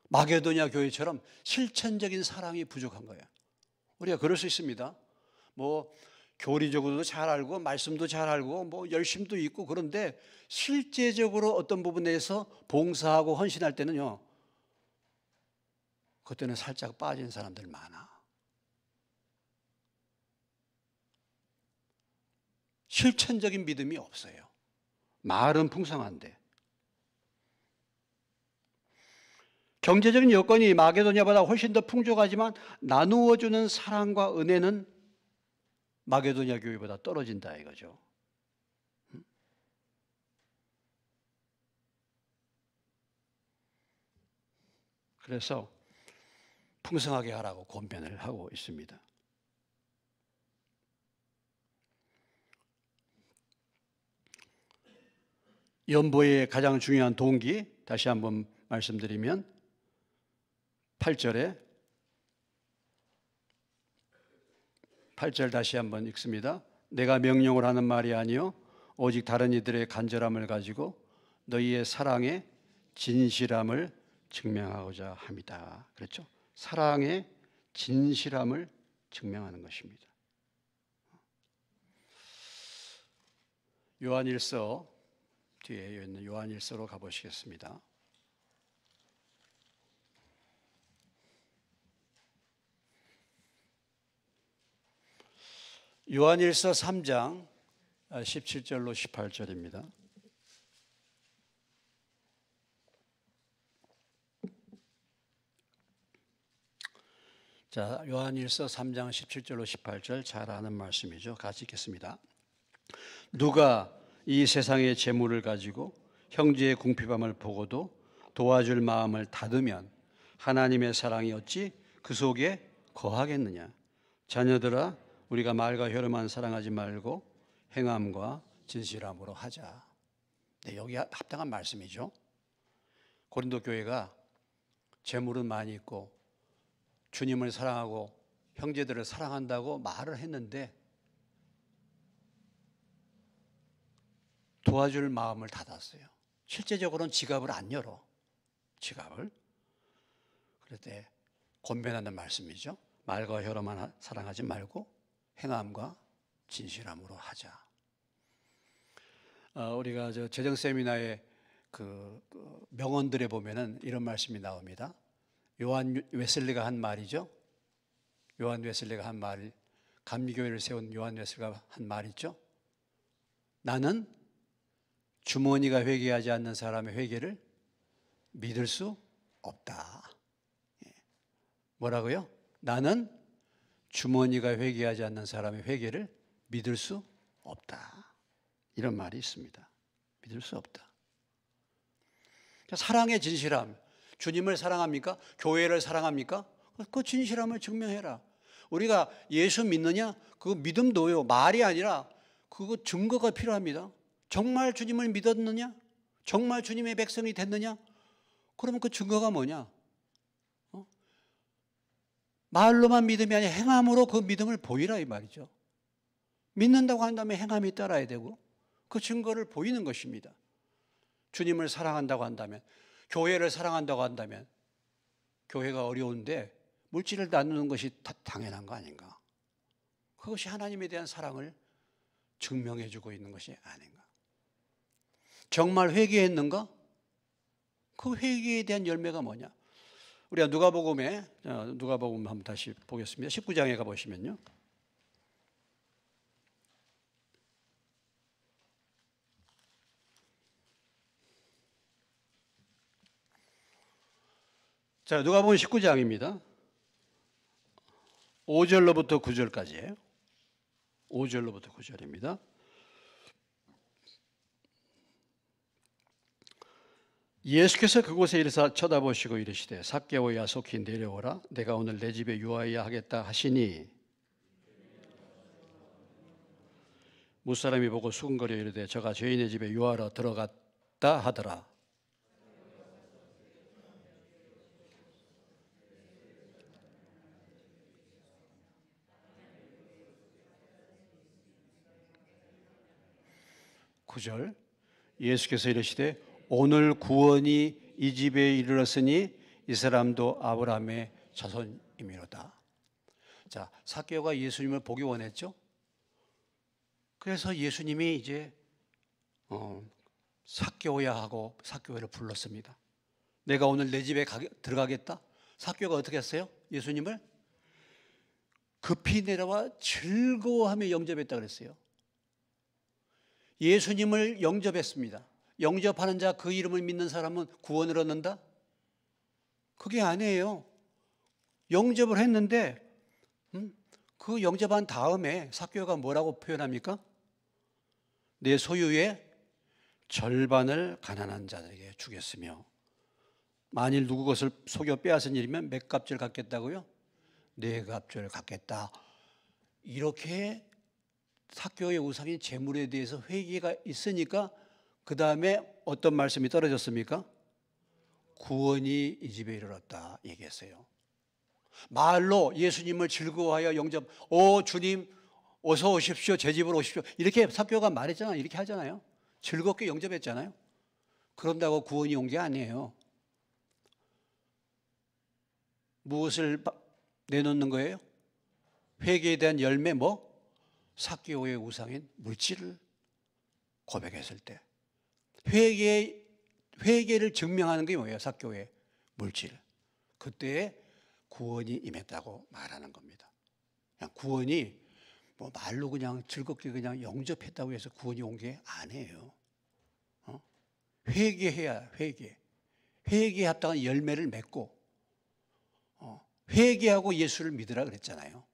마게도냐 교회처럼 실천적인 사랑이 부족한 거예요. 우리가 그럴 수 있습니다. 뭐 교리적으로도 잘 알고 말씀도 잘 알고 뭐 열심도 있고 그런데 실제적으로 어떤 부분에서 봉사하고 헌신할 때는요, 그때는 살짝 빠진 사람들 많아. 실천적인 믿음이 없어요. 말은 풍성한데. 경제적인 여건이 마게도냐보다 훨씬 더 풍족하지만 나누어주는 사랑과 은혜는 마게도냐 교회보다 떨어진다 이거죠. 그래서 풍성하게 하라고 권면을 하고 있습니다. 연보의 가장 중요한 동기 다시 한번 말씀드리면 8절 다시 한번 읽습니다. 내가 명령을 하는 말이 아니요 오직 다른 이들의 간절함을 가지고 너희의 사랑의 진실함을 증명하고자 합니다. 그렇죠? 사랑의 진실함을 증명하는 것입니다. 요한일서 뒤에 있는 요한일서로 가보시겠습니다. 요한일서 3장 17절로 18절입니다. 자, 요한일서 3장 17절로 18절 잘 아는 말씀이죠. 같이 읽겠습니다. 누가 이 세상의 재물을 가지고 형제의 궁핍함을 보고도 도와줄 마음을 닫으면 하나님의 사랑이 어찌 그 속에 거하겠느냐. 자녀들아 우리가 말과 혀로만 사랑하지 말고 행함과 진실함으로 하자. 네, 여기 합당한 말씀이죠. 고린도 교회가 재물은 많이 있고 주님을 사랑하고 형제들을 사랑한다고 말을 했는데 도와줄 마음을 닫았어요. 실제적으로는 지갑을 안 열어. 지갑을. 그럴 때 권면하는 말씀이죠. 말과 혀로만 사랑하지 말고 행함과 진실함으로 하자. 우리가 저 재정 세미나에 그 명언들에 보면은 이런 말씀이 나옵니다. 요한 웨슬리가 한 말이죠. 요한 웨슬리가 한 말, 감리교회를 세운 요한 웨슬리가 한 말 있죠. 나는 주머니가 회개하지 않는 사람의 회개를 믿을 수 없다. 뭐라고요? 나는 주머니가 회개하지 않는 사람의 회개를 믿을 수 없다. 이런 말이 있습니다. 믿을 수 없다. 사랑의 진실함, 주님을 사랑합니까? 교회를 사랑합니까? 그 진실함을 증명해라. 우리가 예수 믿느냐? 그 믿음도요, 말이 아니라 그거 증거가 필요합니다. 정말 주님을 믿었느냐? 정말 주님의 백성이 됐느냐? 그러면 그 증거가 뭐냐? 말로만 믿음이 아니라 행함으로 그 믿음을 보이라 이 말이죠. 믿는다고 한다면 행함이 따라야 되고 그 증거를 보이는 것입니다. 주님을 사랑한다고 한다면, 교회를 사랑한다고 한다면, 교회가 어려운데 물질을 나누는 것이 당연한 거 아닌가? 그것이 하나님에 대한 사랑을 증명해 주고 있는 것이 아닌가? 정말 회개했는가? 그 회개에 대한 열매가 뭐냐? 우리가 누가복음 한번 다시 보겠습니다. 19장에 가보시면요. 자, 누가복음 19장입니다. 5절로부터 9절까지예요. 5절로부터 9절입니다. 예수께서 그곳에 이르사 쳐다보시고 이르시되 삭개오야 속히 내려오라. 내가 오늘 내 집에 유하여야 하겠다 하시니 무사람이 보고 수근거려 이르되 저가 죄인의 집에 유하러 들어갔다 하더라. (9절) 예수께서 이르시되 오늘 구원이 이 집에 이르렀으니 이 사람도 아브라함의 자손이미로다. 자, 삭개오가 예수님을 보기 원했죠. 그래서 예수님이 이제 삭개오야 하고 삭개오를 불렀습니다. 내가 오늘 내 집에 들어가겠다. 삭개오가 어떻게 했어요? 예수님을 급히 내려와 즐거워하며 영접했다 그랬어요. 예수님을 영접했습니다. 영접하는 자, 그 이름을 믿는 사람은 구원을 얻는다? 그게 아니에요. 영접을 했는데 그 영접한 다음에 삭개오가 뭐라고 표현합니까? 내 소유의 절반을 가난한 자들에게 주겠으며 만일 누구 것을 속여 빼앗은 일이면 몇 값을 갚겠다고요? 네 값을 갚겠다. 이렇게 삭개오의 우상인 재물에 대해서 회개가 있으니까 그 다음에 어떤 말씀이 떨어졌습니까? 구원이 이 집에 이르렀다 얘기했어요. 말로 예수님을 즐거워하여 영접, 주님 어서 오십시오, 제 집으로 오십시오, 이렇게 삭개오가 말했잖아요. 이렇게 하잖아요. 즐겁게 영접했잖아요. 그런다고 구원이 온 게 아니에요. 무엇을 내놓는 거예요? 회개에 대한 열매, 삭개오의 우상인 물질을 고백했을 때 회개를 증명하는 게 뭐예요? 삭개오의 물질. 그때에 구원이 임했다고 말하는 겁니다. 그냥 구원이 말로 그냥 즐겁게 그냥 영접했다고 해서 구원이 온 게 아니에요. 회개해야 회개에 합당한 열매를 맺고 회개하고 예수를 믿으라 그랬잖아요.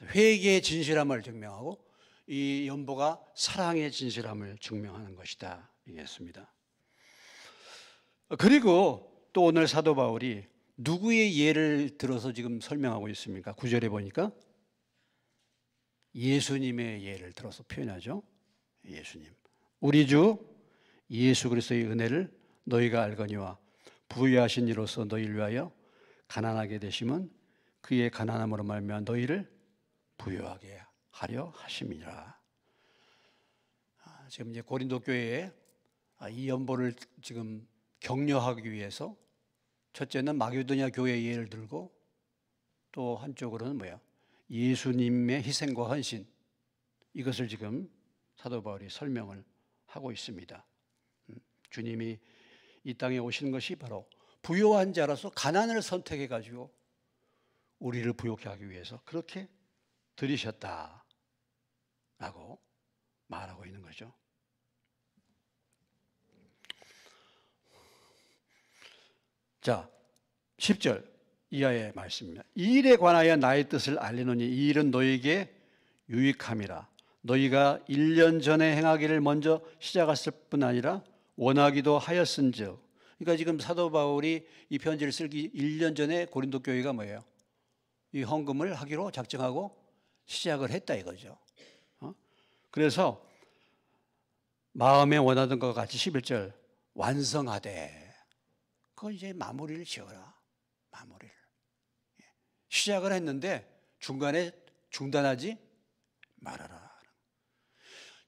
회개의 진실함을 증명하고 이 연보가 사랑의 진실함을 증명하는 것이다 얘기했습니다. 그리고 또 오늘 사도 바울이 누구의 예를 들어서 지금 설명하고 있습니까? 9절에 보니까 예수님의 예를 들어서 표현하죠. 예수님, 우리 주 예수 그리스도의 은혜를 너희가 알거니와 부유하신 이로써 너희를 위하여 가난하게 되심은 그의 가난함으로 말미암아 너희를 부유하게 하려 하심이라. 지금 이제 고린도 교회에 이 연보를 지금 격려하기 위해서 첫째는 마게도냐 교회의 예를 들고 또 한쪽으로는 예수님의 희생과 헌신, 이것을 지금 사도 바울이 설명을 하고 있습니다. 주님이 이 땅에 오신 것이 바로 부요한 자로서 가난을 선택해 가지고 우리를 부요케 하기 위해서 그렇게 들이셨다라고 말하고 있는 거죠. 자, 10절 이하의 말씀입니다. 이 일에 관하여 나의 뜻을 알리노니 이 일은 너희에게 유익함이라. 너희가 1년 전에 행하기를 먼저 시작했을 뿐 아니라 원하기도 하였은즉. 그러니까 지금 사도 바울이 이 편지를 쓰기 1년 전에 고린도 교회가 뭐예요? 이 헌금을 하기로 작정하고 시작을 했다 이거죠. 그래서 마음에 원하던 것 같이 11절 완성하되 그거 이제 마무리를 지어라. 마무리를. 시작을 했는데 중간에 중단하지 말아라.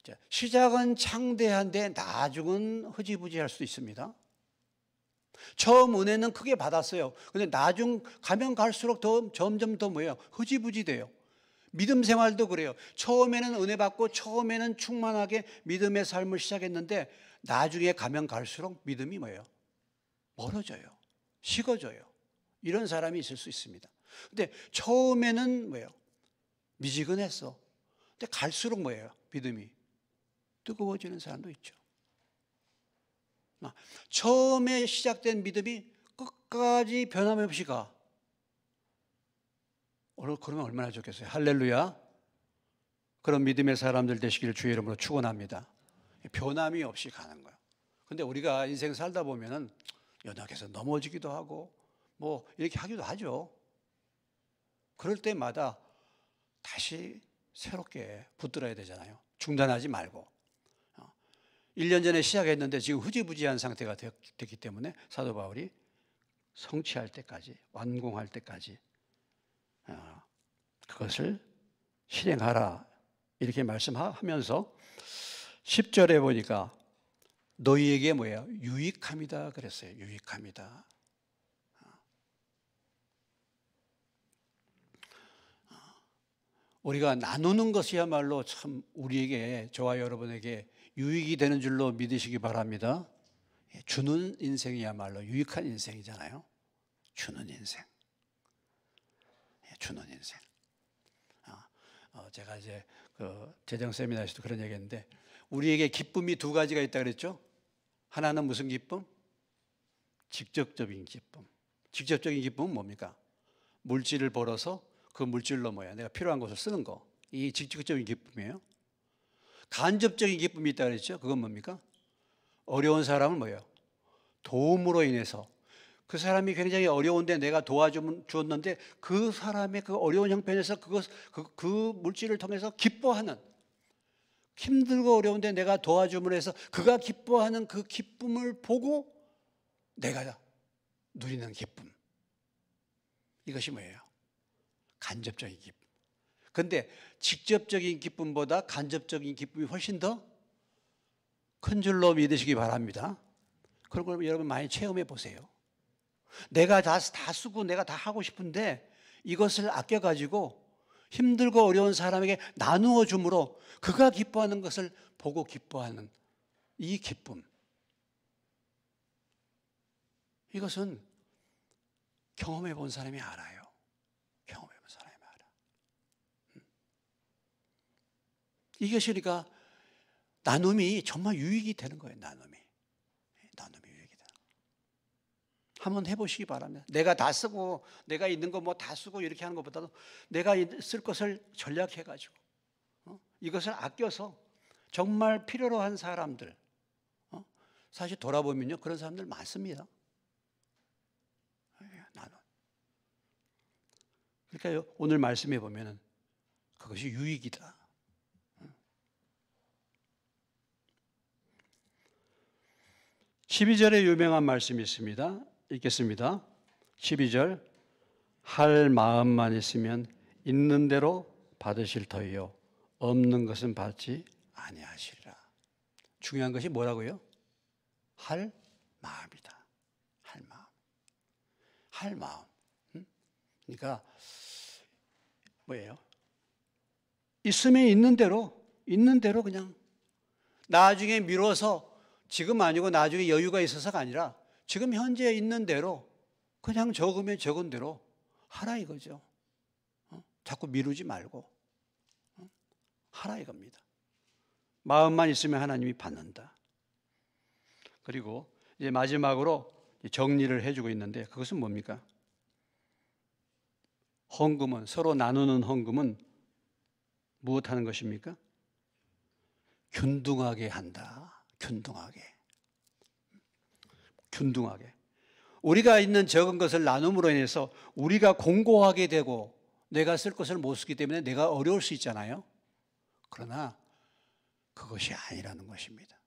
자, 시작은 창대한데 나중은 흐지부지할 수 있습니다. 처음 은혜는 크게 받았어요. 근데 나중 가면 갈수록 점점 더 뭐예요? 흐지부지 돼요. 믿음 생활도 그래요. 처음에는 은혜 받고 처음에는 충만하게 믿음의 삶을 시작했는데 나중에 가면 갈수록 믿음이 뭐예요? 멀어져요. 식어져요. 이런 사람이 있을 수 있습니다. 근데 처음에는 뭐예요? 미지근했어. 근데 갈수록 뭐예요? 믿음이 뜨거워지는 사람도 있죠. 처음에 시작된 믿음이 끝까지 변함없이 가. 그러면 얼마나 좋겠어요. 할렐루야. 그런 믿음의 사람들 되시기를 주의 이름으로 축원합니다. 변함이 없이 가는 거예요. 근데 우리가 인생 살다 보면은 연약해서 넘어지기도 하고 뭐 이렇게 하기도 하죠. 그럴 때마다 다시 새롭게 붙들어야 되잖아요. 중단하지 말고. 1년 전에 시작했는데 지금 흐지부지한 상태가 됐기 때문에 사도 바울이 성취할 때까지, 완공할 때까지 그것을 실행하라 이렇게 말씀하면서 10절에 보니까 너희에게 뭐예요? 유익함이다 그랬어요. 유익함이다. 우리가 나누는 것이야말로 참 우리에게, 저와 여러분에게 유익이 되는 줄로 믿으시기 바랍니다. 주는 인생이야말로 유익한 인생이잖아요. 주는 인생. 주는 인생. 제가 이제 그 재정 세미나에서도 그런 얘기 했는데 우리에게 기쁨이 두 가지가 있다 그랬죠? 하나는 무슨 기쁨? 직접적인 기쁨. 직접적인 기쁨은 뭡니까? 물질을 벌어서 그 물질로 뭐야? 내가 필요한 것을 쓰는 거. 이 직접적인 기쁨이에요. 간접적인 기쁨이 있다 그랬죠? 그건 뭡니까? 어려운 사람은 뭐예요? 도움으로 인해서 그 사람이 굉장히 어려운데 내가 도와주었는데 그 사람의 그 어려운 형편에서 그 물질을 통해서 기뻐하는, 힘들고 어려운데 내가 도와줌으로 해서 그가 기뻐하는 그 기쁨을 보고 내가 누리는 기쁨. 이것이 뭐예요? 간접적인 기쁨. 그런데 직접적인 기쁨보다 간접적인 기쁨이 훨씬 더 큰 줄로 믿으시기 바랍니다. 그런 걸 여러분 많이 체험해 보세요. 내가 다 쓰고 내가 다 하고 싶은데 이것을 아껴가지고 힘들고 어려운 사람에게 나누어 줌으로 그가 기뻐하는 것을 보고 기뻐하는 이 기쁨. 이것은 경험해 본 사람이 알아요. 경험해 본 사람이 알아. 이것이 그러니까 나눔이 정말 유익이 되는 거예요. 나눔이 유익이 되는 거예요. 한번 해보시기 바랍니다. 내가 다 쓰고 내가 있는 거 뭐 다 쓰고 이렇게 하는 것보다도 내가 쓸 것을 전략해가지고 이것을 아껴서 정말 필요로 한 사람들, 사실 돌아보면요 그런 사람들 많습니다. 나눔. 그러니까 오늘 말씀해 보면은 그것이 유익이다. 12절에 유명한 말씀이 있습니다. 읽겠습니다. 12절 할 마음만 있으면 있는 대로 받으실 터이요 없는 것은 받지 아니하시리라. 중요한 것이 뭐라고요? 할 마음이다. 할 마음. 할 마음. 그러니까 뭐예요? 있으면 있는 대로 있는 대로 그냥 나중에 미뤄서 지금 아니고 나중에 여유가 있어서가 아니라 지금 현재 있는 대로 그냥 적으면 적은 대로 하라 이거죠. 자꾸 미루지 말고 하라 이겁니다. 마음만 있으면 하나님이 받는다. 그리고 이제 마지막으로 정리를 해주고 있는데 그것은 뭡니까? 헌금은, 서로 나누는 헌금은 무엇하는 것입니까? 균등하게 한다. 균등하게. 우리가 있는 적은 것을 나눔으로 인해서 우리가 공고하게 되고 내가 쓸 것을 못 쓰기 때문에 내가 어려울 수 있잖아요. 그러나 그것이 아니라는 것입니다.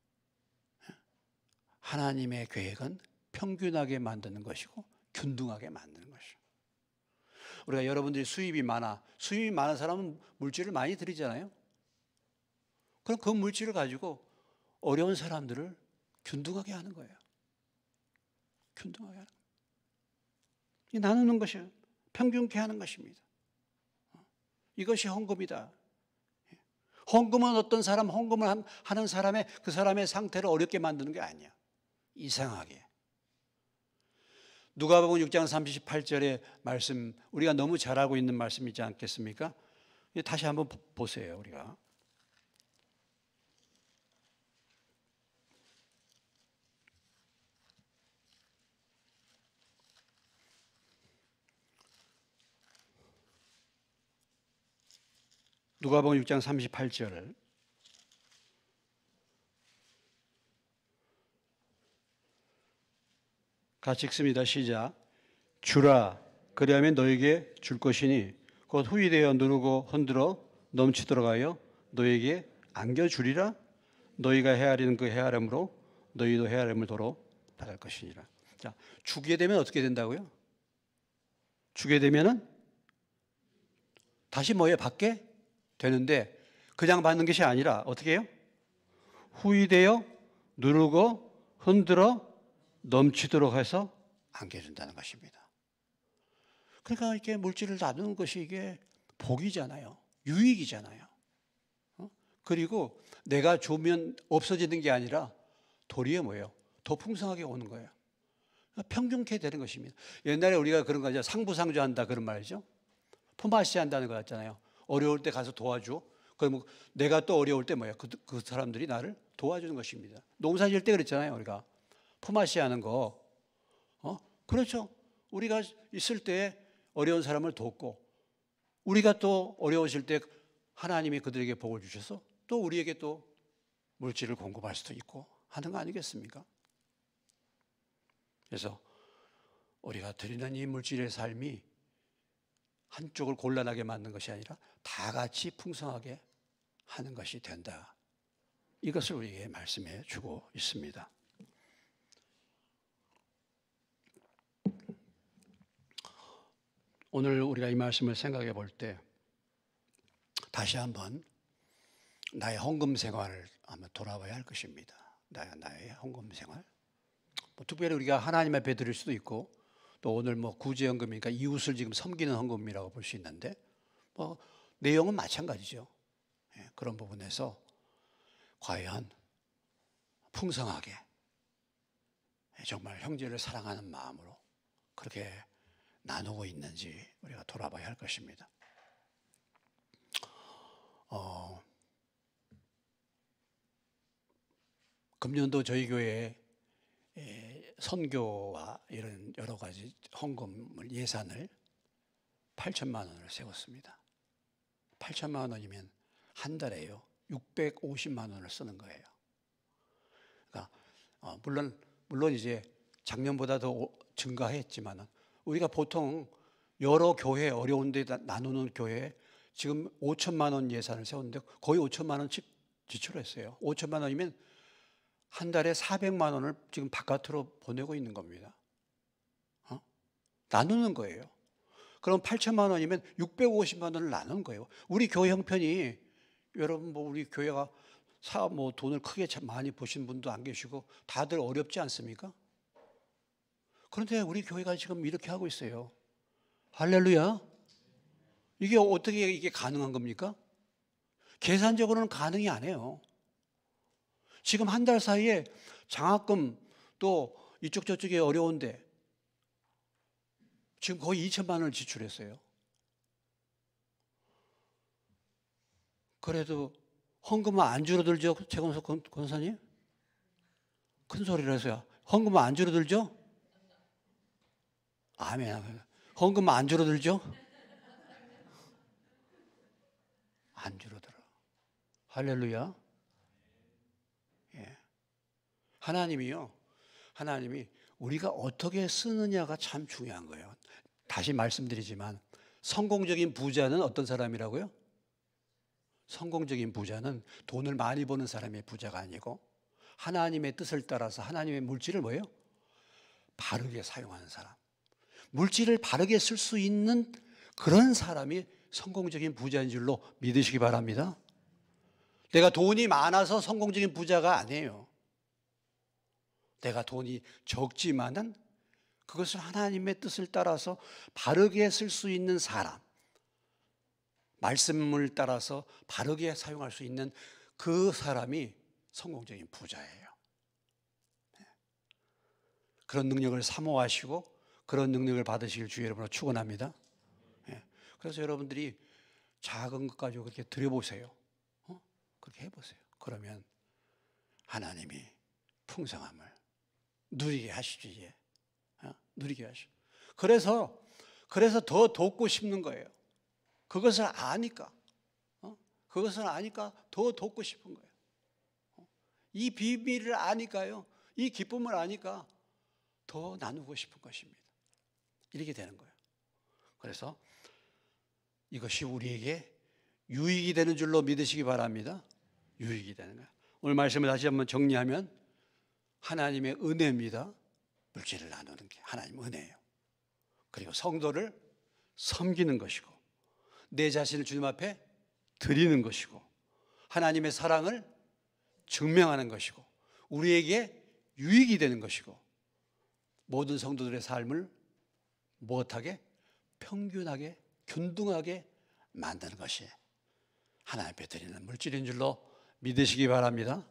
하나님의 계획은 평균하게 만드는 것이고 균등하게 만드는 것이죠. 우리가 여러분들이 수입이 많은 사람은 물질을 많이 드리잖아요. 그럼 그 물질을 가지고 어려운 사람들을 균등하게 하는 거예요. 균등하게 하는 거예요. 나누는 것이에요. 평균케 하는 것입니다. 이것이 헌금이다. 헌금은 어떤 사람, 헌금을 하는 사람의 그 사람의 상태를 어렵게 만드는 게 아니야. 이상하게. 누가복음 6장 38절의 말씀, 우리가 너무 잘 알고 있는 말씀이지 않겠습니까? 다시 한번 보세요, 우리가. 누가복음 6장 38절을 같이 읽습니다. 시작. 주라, 그리하면 너에게 줄 것이니 곧 후이되어 누르고 흔들어 넘치도록 하여 너에게 안겨주리라. 너희가 헤아리는 그 헤아림으로 너희도 헤아림을 도로 받을 것이니라. 자, 주게 되면 어떻게 된다고요? 주게 되면은 다시 뭐에 받게 되는데 그냥 받는 것이 아니라 어떻게 해요? 후이되어 누르고 흔들어 넘치도록 해서 안겨준다는 것입니다. 그러니까 이렇게 물질을 나누는 것이 이게 복이잖아요. 유익이잖아요. 그리고 내가 주면 없어지는 게 아니라 도리어 뭐예요? 더 풍성하게 오는 거예요. 평균케 되는 것입니다. 옛날에 우리가 그런 거죠. 상부상조한다 그런 말이죠. 품앗이 한다는 거 같잖아요. 어려울 때 가서 도와줘. 그러면 내가 또 어려울 때 뭐예요? 그 사람들이 나를 도와주는 것입니다. 농사 지을 때 그랬잖아요. 우리가 품앗이 하는 거. 그렇죠. 우리가 있을 때 어려운 사람을 돕고 우리가 또 어려우실 때 하나님이 그들에게 복을 주셔서 또 우리에게 또 물질을 공급할 수도 있고 하는 거 아니겠습니까? 그래서 우리가 드리는 이 물질의 삶이 한쪽을 곤란하게 만든 것이 아니라 다 같이 풍성하게 하는 것이 된다. 이것을 우리에게 말씀해 주고 있습니다. 오늘 우리가 이 말씀을 생각해 볼 때 다시 한번 나의 헌금 생활을 한번 돌아봐야 할 것입니다. 나의 헌금 생활. 특별히 우리가 하나님 앞에 드릴 수도 있고 또 오늘 구제헌금이니까 이웃을 지금 섬기는 헌금이라고 볼 수 있는데 내용은 마찬가지죠. 그런 부분에서 과연 풍성하게 정말 형제를 사랑하는 마음으로 그렇게 나누고 있는지 우리가 돌아봐야 할 것입니다. 금년도 저희 교회에 선교와 이런 여러 가지 헌금을 예산을 8천만 원을 세웠습니다. 8천만 원이면 한 달에요 650만 원을 쓰는 거예요. 그러니까 물론 이제 작년보다 더 증가했지만은 우리가 보통 여러 교회 어려운 데 나누는 교회에 지금 5천만 원 예산을 세웠는데 거의 5천만 원씩 지출했어요. 5천만 원이면 한 달에 400만 원을 지금 바깥으로 보내고 있는 겁니다. 나누는 거예요. 그럼 8천만 원이면 650만 원을 나누는 거예요. 우리 교회 형편이 여러분 우리 교회가 돈을 크게 많이 버신 분도 안 계시고 다들 어렵지 않습니까? 그런데 우리 교회가 지금 이렇게 하고 있어요. 할렐루야. 이게 어떻게 이게 가능한 겁니까? 계산적으로는 가능이 안 해요. 지금 한 달 사이에 장학금 또 이쪽 저쪽에 어려운데 지금 거의 2천만 원을 지출했어요. 그래도 헌금은 안 줄어들죠, 최건석 권사님? 큰 소리로 해서요. 헌금은 안 줄어들죠? 아멘. 헌금은 안 줄어들죠? 안 줄어들어. 할렐루야. 예. 하나님이 우리가 어떻게 쓰느냐가 참 중요한 거예요. 다시 말씀드리지만 성공적인 부자는 어떤 사람이라고요? 성공적인 부자는 돈을 많이 버는 사람의 부자가 아니고 하나님의 뜻을 따라서 하나님의 물질을 뭐예요? 바르게 사용하는 사람. 물질을 바르게 쓸 수 있는 그런 사람이 성공적인 부자인 줄로 믿으시기 바랍니다. 내가 돈이 많아서 성공적인 부자가 아니에요. 내가 돈이 적지만은 그것을 하나님의 뜻을 따라서 바르게 쓸 수 있는 사람, 말씀을 따라서 바르게 사용할 수 있는 그 사람이 성공적인 부자예요. 그런 능력을 사모하시고 그런 능력을 받으시길 주의 이름으로 축원합니다. 그래서 여러분들이 작은 것 가지고 그렇게 드려보세요. 그렇게 해보세요. 그러면 하나님이 풍성함을 누리게 하시죠. 이제. 누리게 하시죠. 그래서 더 돕고 싶는 거예요. 그것을 아니까. 그것을 아니까 더 돕고 싶은 거예요. 이 비밀을 아니까요. 이 기쁨을 아니까 더 나누고 싶은 것입니다. 이렇게 되는 거예요. 그래서 이것이 우리에게 유익이 되는 줄로 믿으시기 바랍니다. 유익이 되는 거예요. 오늘 말씀을 다시 한번 정리하면 하나님의 은혜입니다. 물질을 나누는 게 하나님 은혜예요. 그리고 성도를 섬기는 것이고 내 자신을 주님 앞에 드리는 것이고 하나님의 사랑을 증명하는 것이고 우리에게 유익이 되는 것이고 모든 성도들의 삶을 무엇하게? 평균하게 균등하게 만드는 것이 하나님 앞에 드리는 물질인 줄로 믿으시기 바랍니다.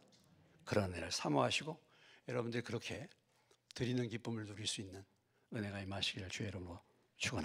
그런 은혜를 사모하시고 여러분들이 그렇게 드리는 기쁨을 누릴 수 있는 은혜가 임하시기를 주의 이름으로 축원합니다.